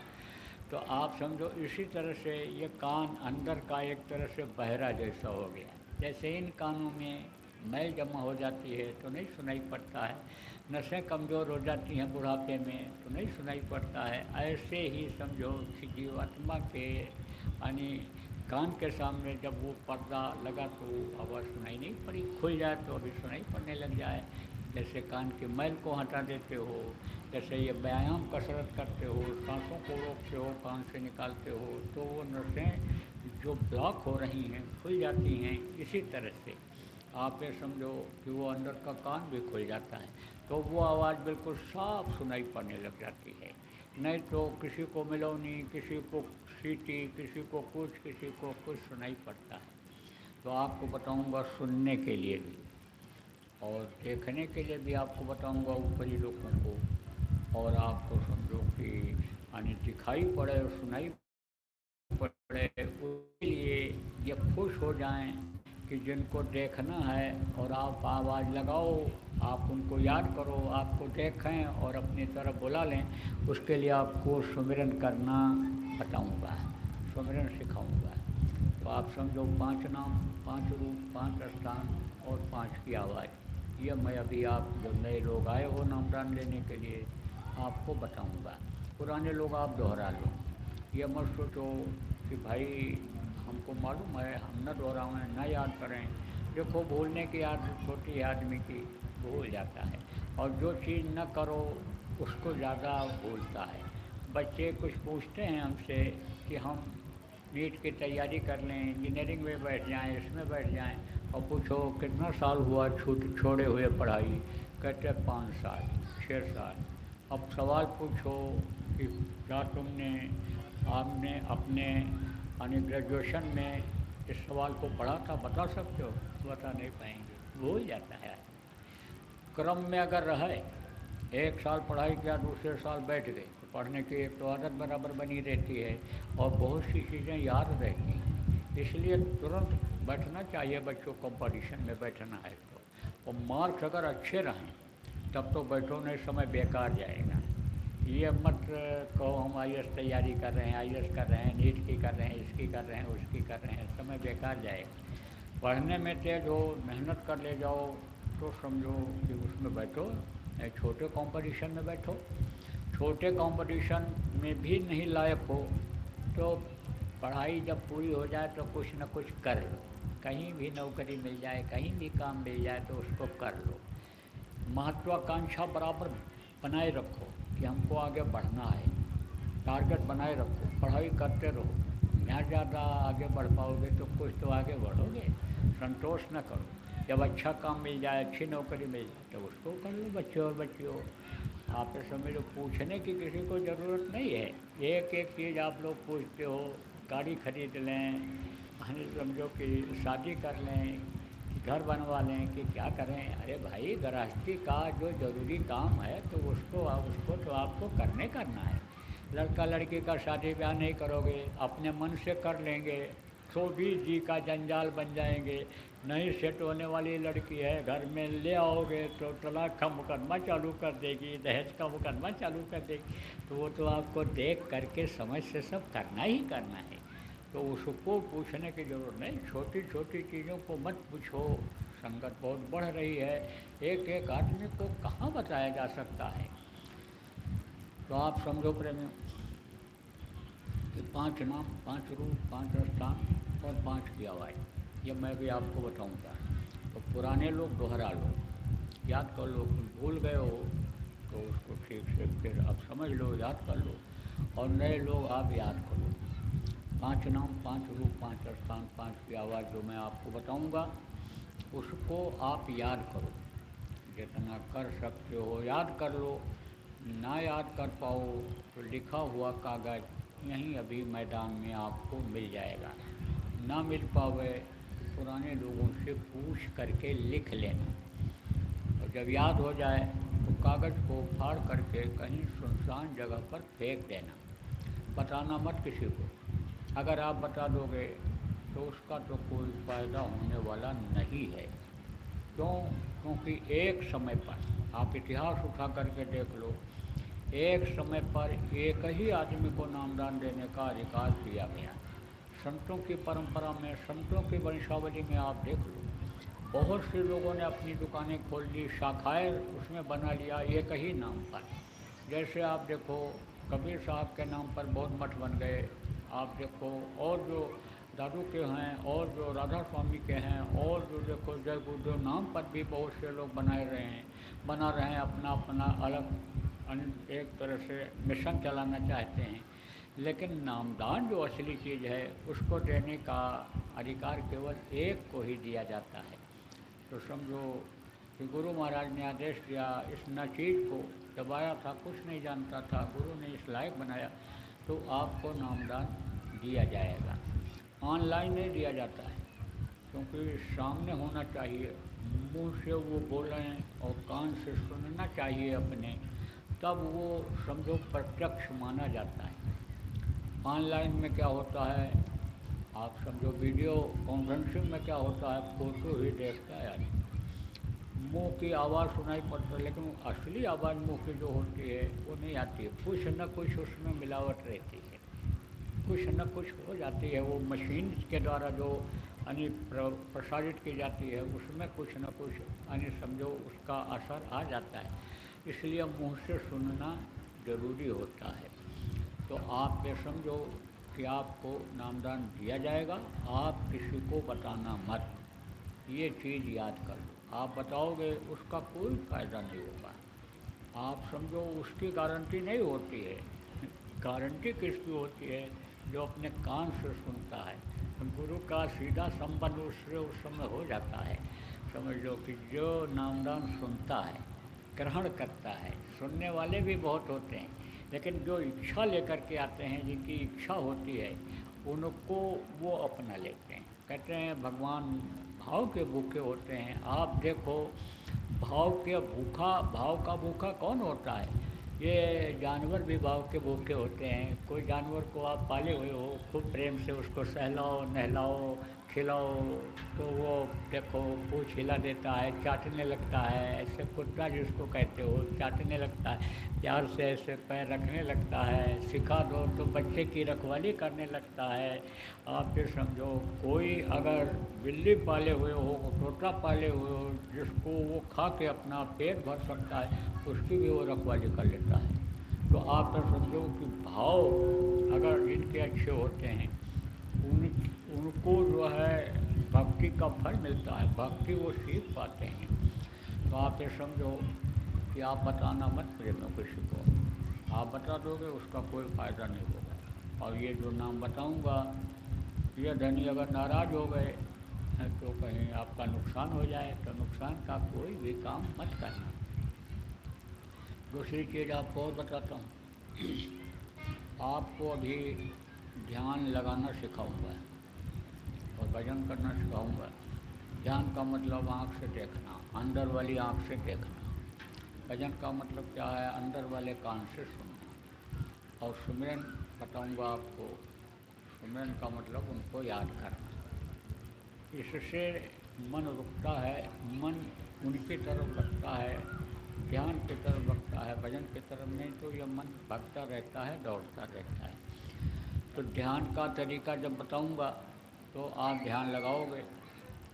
तो आप समझो इसी तरह से ये कान अंदर का एक तरह से बहरा जैसा हो गया। जैसे इन कानों में मैल जमा हो जाती है तो नहीं सुनाई पड़ता है, नसें कमज़ोर हो जाती हैं बुढ़ापे में तो नहीं सुनाई पड़ता है। ऐसे ही समझो कि जीवात्मा के यानी कान के सामने जब वो पर्दा लगा तो आवाज़ सुनाई नहीं पड़ी, खुल जाए तो अभी सुनाई पड़ने लग जाए। जैसे कान के मैल को हटा देते हो, जैसे ये व्यायाम कसरत करते हो, सांसों को रोकते हो, कान से निकालते हो, तो वो नसें जो ब्लॉक हो रही हैं खुल जाती हैं। इसी तरह से आप ये समझो कि वो अंदर का कान भी खुल जाता है, तो वो आवाज़ बिल्कुल साफ सुनाई पड़ने लग जाती है। नहीं तो किसी को मिलोनी, किसी को सीटी, किसी को कुछ, किसी को कुछ सुनाई पड़ता है। तो आपको बताऊंगा सुनने के लिए भी, और देखने के लिए भी आपको बताऊंगा ऊपरी लोगों को, और आपको समझो कि यानी दिखाई पड़े और सुनाई पड़े, उसके लिए ये खुश हो जाएं कि जिनको देखना है और आप आवाज़ लगाओ, आप उनको याद करो, आपको देखें और अपनी तरफ बुला लें। उसके लिए आपको सुमिरन करना बताऊंगा, सुमिरन सिखाऊंगा। तो आप समझो 5 नाम, 5 रूप, 5 स्थान और 5 की आवाज़, ये मैं अभी आप जो नए लोग आए हो नामदान लेने के लिए आपको बताऊंगा। पुराने लोग आप दोहरा लो, ये मत सोचो कि भाई हमको मालूम है हम न दोहराएं न याद करें। देखो भूलने की आदत होती है आदमी की, भूल जाता है, और जो चीज़ न करो उसको ज़्यादा भूलता है। बच्चे कुछ पूछते हैं हमसे कि हम नीट की तैयारी कर लें, इंजीनियरिंग में बैठ जाएं, इसमें बैठ जाएं, और पूछो कितना साल हुआ छोड़े हुए पढ़ाई, कहते 5 साल 6 साल। अब सवाल पूछो कि क्या आपने अपने यानी ग्रेजुएशन में इस सवाल को पढ़ा था, बता सकते हो? बता नहीं पाएंगे, भूल जाता है। क्रम में अगर रहे, 1 साल पढ़ाई किया, दूसरे साल बैठ गए, तो पढ़ने की एक तो आदत बराबर बनी रहती है और बहुत सी चीज़ें याद रहती हैं। इसलिए तुरंत बैठना चाहिए बच्चों, कंपटीशन में बैठना है तो। और मार्क्स अगर अच्छे रहें तब तो बैठो, नहीं समय बेकार जाएगा। ये मत कहो हम IAS तैयारी कर रहे हैं, IAS कर रहे हैं, नीट की कर रहे हैं, इसकी कर रहे हैं, उसकी कर रहे हैं, समय बेकार जाएगा। पढ़ने में तेज हो, मेहनत कर ले जाओ तो समझो कि उसमें बैठो, छोटे कंपटीशन में बैठो। छोटे कंपटीशन में भी नहीं लायक हो तो पढ़ाई जब पूरी हो जाए तो कुछ न कुछ कर लो, कहीं भी नौकरी मिल जाए, कहीं भी काम मिल जाए तो उसको कर लो। महत्वाकांक्षा बराबर बनाए रखो कि हमको आगे बढ़ना है, टारगेट बनाए रखो, पढ़ाई करते रहो। यहाँ ज़्यादा आगे बढ़ पाओगे तो कुछ तो आगे बढ़ोगे। संतोष न करो, जब अच्छा काम मिल जाए, अच्छी नौकरी मिल जाए तो उसको कर लो। बच्चे और बच्चियों, आप समझ लो पूछने की किसी को ज़रूरत नहीं है। एक एक चीज़ आप लोग पूछते हो, गाड़ी खरीद लें, समझो कि शादी कर लें, घर बनवा लें कि क्या करें। अरे भाई, गृहस्थी का जो ज़रूरी काम है तो उसको तो आपको करना है। लड़का लड़की का शादी ब्याह नहीं करोगे, अपने मन से कर लेंगे तो भी जी का जंजाल बन जाएंगे। नहीं सेट होने वाली लड़की है, घर में ले आओगे तो तलाक का मुकदमा चालू कर देगी, दहेज का मुकदमा चालू कर देगी। तो वो तो आपको देख करके समझ से सब करना ही करना है। तो उसको पूछने की ज़रूरत नहीं। छोटी छोटी चीज़ों को मत पूछो। संगत बहुत बढ़ रही है, एक एक आदमी को कहाँ बताया जा सकता है। तो आप समझो प्रेमियों कि 5 नाम, 5 रूप, 5 स्थान और 5 की आवाज़, ये मैं भी आपको बताऊंगा। तो पुराने लोग दोहरा लो, याद कर लो। भूल गए हो तो उसको ठीक से फिर आप समझ लो, याद कर लो। और नए लोग आप याद करो। 5 नाम, 5 रूप, 5 स्थान, 5 की आवाज़ जो मैं आपको बताऊंगा उसको आप याद करो। जितना कर सकते हो याद कर लो। ना याद कर पाओ तो लिखा हुआ कागज़ यहीं अभी मैदान में आपको मिल जाएगा। ना मिल पावे तो पुराने लोगों से पूछ करके लिख लेना। और जब याद हो जाए तो कागज़ को फाड़ करके कहीं सुनसान जगह पर फेंक देना। बताना मत किसी को। अगर आप बता दोगे तो उसका तो कोई फ़ायदा होने वाला नहीं है। क्यों? क्योंकि एक समय पर आप इतिहास उठा करके देख लो, एक समय पर एक ही आदमी को नामदान देने का अधिकार दिया गया। संतों की परंपरा में, संतों की वंशावली में आप देख लो, बहुत से लोगों ने अपनी दुकानें खोल ली, शाखाएँ उसमें बना लिया एक ही नाम पर। जैसे आप देखो कबीर साहब के नाम पर बहुत मठ बन गए। आप देखो और जो दादू के हैं और जो राधा स्वामी के हैं और जो देखो जय गुरुदेव नाम पर भी बहुत से लोग बना रहे हैं अपना अपना अलग एक तरह से मिशन चलाना चाहते हैं। लेकिन नामदान जो असली चीज़ है उसको देने का अधिकार केवल एक को ही दिया जाता है। तो समझो कि गुरु महाराज ने आदेश दिया, इस नचीज को दबाया था, कुछ नहीं जानता था, गुरु ने इस लायक बनाया तो आपको नामदान दिया जाएगा। ऑनलाइन नहीं दिया जाता है क्योंकि सामने होना चाहिए, मुंह से वो बोलें और कान से सुनना चाहिए अपने, तब वो समझो प्रत्यक्ष माना जाता है। ऑनलाइन में क्या होता है, आप समझो वीडियो कॉन्फ्रेंसिंग में क्या होता है, फोटो ही देखता है आदमी, मुँह की आवाज़ सुनाई पड़ती है लेकिन असली आवाज़ मुँह की जो होती है वो नहीं आती है। कुछ न कुछ उसमें मिलावट रहती है, कुछ न कुछ हो जाती है। वो मशीन के द्वारा जो यानी प्रसारित की जाती है उसमें कुछ न कुछ यानी समझो उसका असर आ जाता है। इसलिए मुँह से सुनना ज़रूरी होता है। तो आप ये समझो कि आपको नामदान दिया जाएगा, आप किसी को बताना मत, ये चीज़ याद कर लो। आप बताओगे उसका कोई फ़ायदा नहीं होगा। आप समझो उसकी गारंटी नहीं होती है। गारंटी किसकी होती है? जो अपने कान से सुनता है। गुरु का सीधा संबंध उससे उस समय हो जाता है। समझ लो कि जो नामदान सुनता है, ग्रहण करता है, सुनने वाले भी बहुत होते हैं, लेकिन जो इच्छा लेकर के आते हैं, जिनकी इच्छा होती है, उनको वो अपना लेते हैं। कहते हैं भगवान भाव के भूखे होते हैं। आप देखो भाव का भूखा कौन होता है? ये जानवर भी भाव के भूखे होते हैं। कोई जानवर को आप पाले हुए हो, खूब प्रेम से उसको सहलाओ, नहलाओ, खिलाओ, तो वो देखो पूँछ हिला देता है, चाटने लगता है। ऐसे कुत्ता जिसको कहते हो चाटने लगता है, प्यार से ऐसे पैर रखने लगता है। सिखा दो तो बच्चे की रखवाली करने लगता है। आप ये समझो कोई अगर बिल्ली पाले हुए हो, तोता पाले हुए हो, जिसको वो खा के अपना पेट भर सकता है, उसकी भी वो रखवाली कर लेता है। तो आप तो समझो कि भाव अगर जिनके अच्छे होते हैं उनको जो है भक्ति का फल मिलता है, भक्ति वो सीख पाते हैं। तो आप ये समझो कि आप बताना मत प्रेम किसी को, आप बता दोगे उसका कोई फ़ायदा नहीं होगा। और ये जो नाम बताऊंगा ये धनी अगर नाराज़ हो गए तो कहीं आपका नुकसान हो जाए, तो नुकसान का कोई भी काम मत करना। दूसरी चीज़ आपको और बताता हूँ, आपको अभी ध्यान लगाना सिखाऊंगा और भजन करना सिखाऊंगा। ध्यान का मतलब आँख से देखना, अंदर वाली आँख से देखना। भजन का मतलब क्या है, अंदर वाले कान से सुनना। और सुमिरन बताऊंगा आपको, सुमिरन का मतलब उनको याद करना। इससे मन रुकता है, मन उनकी तरफ लगता है, ध्यान की तरफ लगता है, भजन की तरफ नहीं तो यह मन भागता रहता है, दौड़ता रहता है। तो ध्यान का तरीका जब बताऊंगा तो आप ध्यान लगाओगे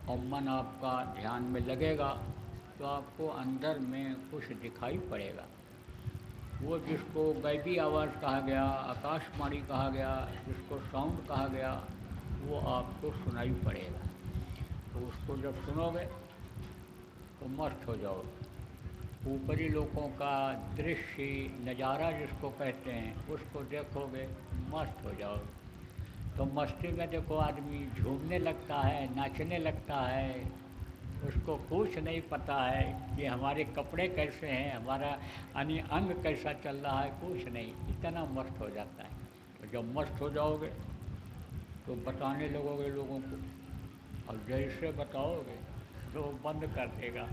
और मन आपका ध्यान में लगेगा तो आपको अंदर में कुछ दिखाई पड़ेगा। वो जिसको गैबी आवाज़ कहा गया, आकाशवाणी कहा गया, जिसको साउंड कहा गया, वो आपको सुनाई पड़ेगा। तो उसको जब सुनोगे तो मस्त हो जाओगे। ऊपरी लोगों का दृश्य नज़ारा जिसको कहते हैं उसको देखोगे मस्त हो जाओगे। तो मस्ती में देखो आदमी झूमने लगता है, नाचने लगता है, उसको कुछ नहीं पता है कि हमारे कपड़े कैसे हैं, हमारा अन्य अंग कैसा चल रहा है, कुछ नहीं, इतना मस्त हो जाता है। तो जब मस्त हो जाओगे तो बताने लगोगे लोगों को, और जैसे बताओगे तो बंद कर देगा,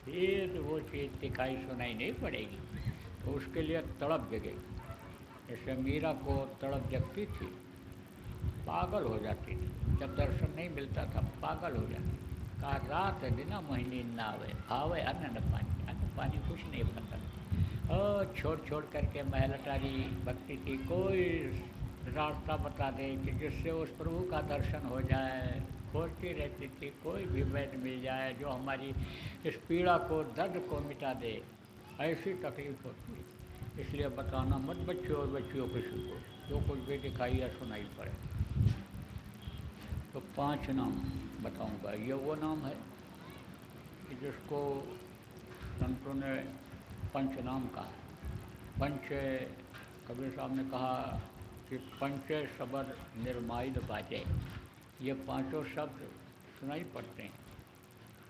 फिर वो चीज़ दिखाई सुनाई नहीं पड़ेगी। तो उसके लिए तड़प जगेगी। जैसे मीरा को तड़प जगती थी, पागल हो जाती थी, जब दर्शन नहीं मिलता था पागल हो जाती। कहा रात दिन महीने न आवे, आवे अन्न पानी कुछ नहीं पता। और छोड़ छोड़ करके महलटारी भक्ति की कोई रास्ता बता दे कि जिससे उस प्रभु का दर्शन हो जाए, खोजती रहती थी कोई भी वैद्य मिल जाए जो हमारी इस पीड़ा को, दर्द को मिटा दे। ऐसी तकलीफ होती है। इसलिए बताना मत बच्चों और बच्चियों किसी को, जो कुछ भी दिखाई या सुनाई पड़े। तो 5 नाम बताऊंगा। ये वो नाम है कि जिसको संतों ने पंच नाम कहा। पंच, कबीर साहब ने कहा कि पंचे शब्द निर्माइल बाजे। ये पांचों शब्द सुनाई पड़ते हैं,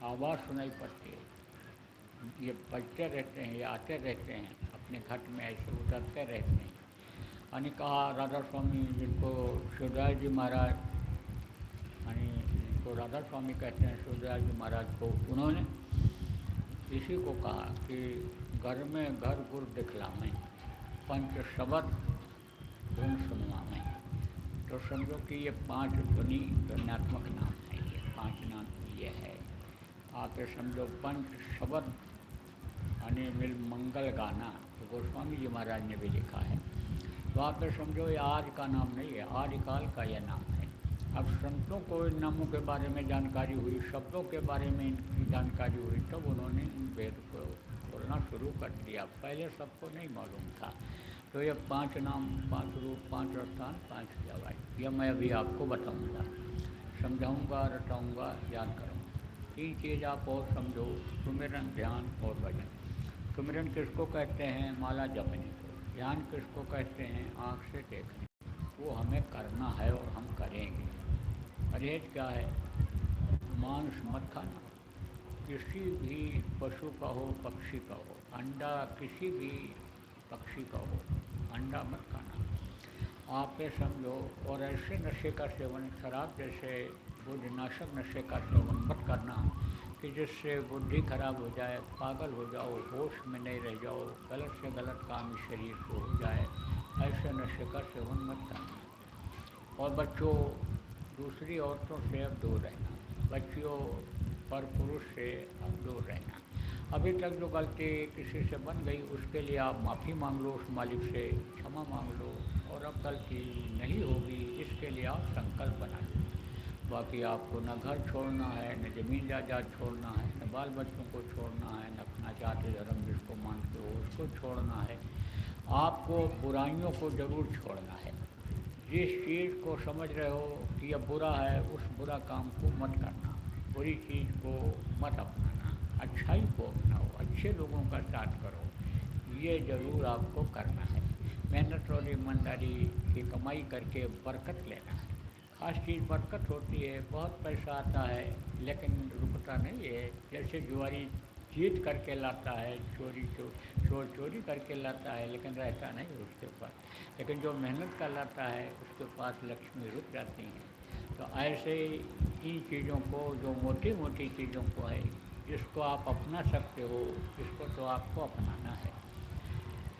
आवाज़ सुनाई पड़ती है, ये बजते रहते हैं, ये आते रहते हैं, अपने घट में ऐसे उतरते रहते हैं। यानी कहा राधा स्वामी, जिनको शिवदयाल जी महाराज, यानी जिनको राधा स्वामी कहते हैं, शिवदयाल जी महाराज को, उन्होंने इसी को कहा कि घर में घर गुर दिखला में, पंच शब्द गुण सुनवा में। तो समझो कि ये 5 ध्वनि ध्वन्यात्मक नाम है, ये 5 नाम ये है। आप ये समझो पंच शब्द यानी मिल मंगल गाना, तो गोस्वामी जी महाराज ने भी लिखा है। तो आप ये समझो ये आज का नाम नहीं है, आदिकाल का यह नाम है। अब संतों को इन नामों के बारे में जानकारी हुई, शब्दों के बारे में इनकी जानकारी हुई, तब उन्होंने इन वेद को बोलना शुरू कर दिया। पहले सबको नहीं मालूम था। तो ये 5 नाम, 5 रूप, 5 स्थान, 5 जगह, यह मैं अभी आपको बताऊंगा, समझाऊंगा, रटाऊंगा, याद करूंगा। 3 चीज़ आप और समझो, सुमिरन, ध्यान और भजन। सुमिरन किसको कहते हैं? माला जपने को। ध्यान किसको कहते हैं? आँख से देखने। वो हमें करना है और हम करेंगे। परहेज क्या है? मांस मत खाना, किसी भी पशु का हो, पक्षी का हो। अंडा किसी भी पक्षी का हो, अंडा मत खाना। आप ये समझो। और ऐसे नशे का सेवन, शराब जैसे बुद्धिनाशक नशे का सेवन मत करना कि जिससे बुद्धि खराब हो जाए, पागल हो जाओ, होश में नहीं रह जाओ, गलत से गलत काम शरीर को हो जाए। ऐसे नशे का सेवन मत करना। और बच्चों, दूसरी औरतों से अब दूर रहना, बच्चियों पर पुरुष से अब दूर रहना। अभी तक जो गलती किसी से बन गई उसके लिए आप माफ़ी मांग लो, उस मालिक से क्षमा मांग लो, और अब गलती नहीं होगी इसके लिए आप संकल्प बना लो। बाकी आपको न घर छोड़ना है, न ज़मीन जायदाद छोड़ना है, न बाल बच्चों को छोड़ना है, न अपना जाति धर्म जिसको मानते हो उसको छोड़ना है। आपको बुराइयों को ज़रूर छोड़ना है। जिस चीज़ को समझ रहे हो कि यह बुरा है, उस बुरा काम को मत करना, बुरी चीज़ को मत अपनाना, अच्छाई को अपनाओ, अच्छे लोगों का साथ करो, ये ज़रूर आपको करना है। मेहनत और ईमानदारी की कमाई करके बरकत लेना है। खास चीज़ बरकत होती है, बहुत पैसा आता है लेकिन रुकता नहीं है। जैसे जुआरी जीत करके लाता है, चोरी करके लाता है लेकिन रहता नहीं उसके पास, लेकिन जो मेहनत कर लाता है उसके पास लक्ष्मी रुक जाती हैं। तो ऐसे इन चीज़ों को, जो मोटी मोटी चीज़ों को है, जिसको आप अपना सकते हो, इसको तो आपको अपनाना है।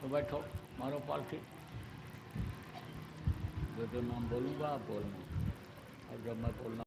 तो बैठो, मारो पालसी, जो नाम बोलूँगा आप बोलना, और जब मैं बोलना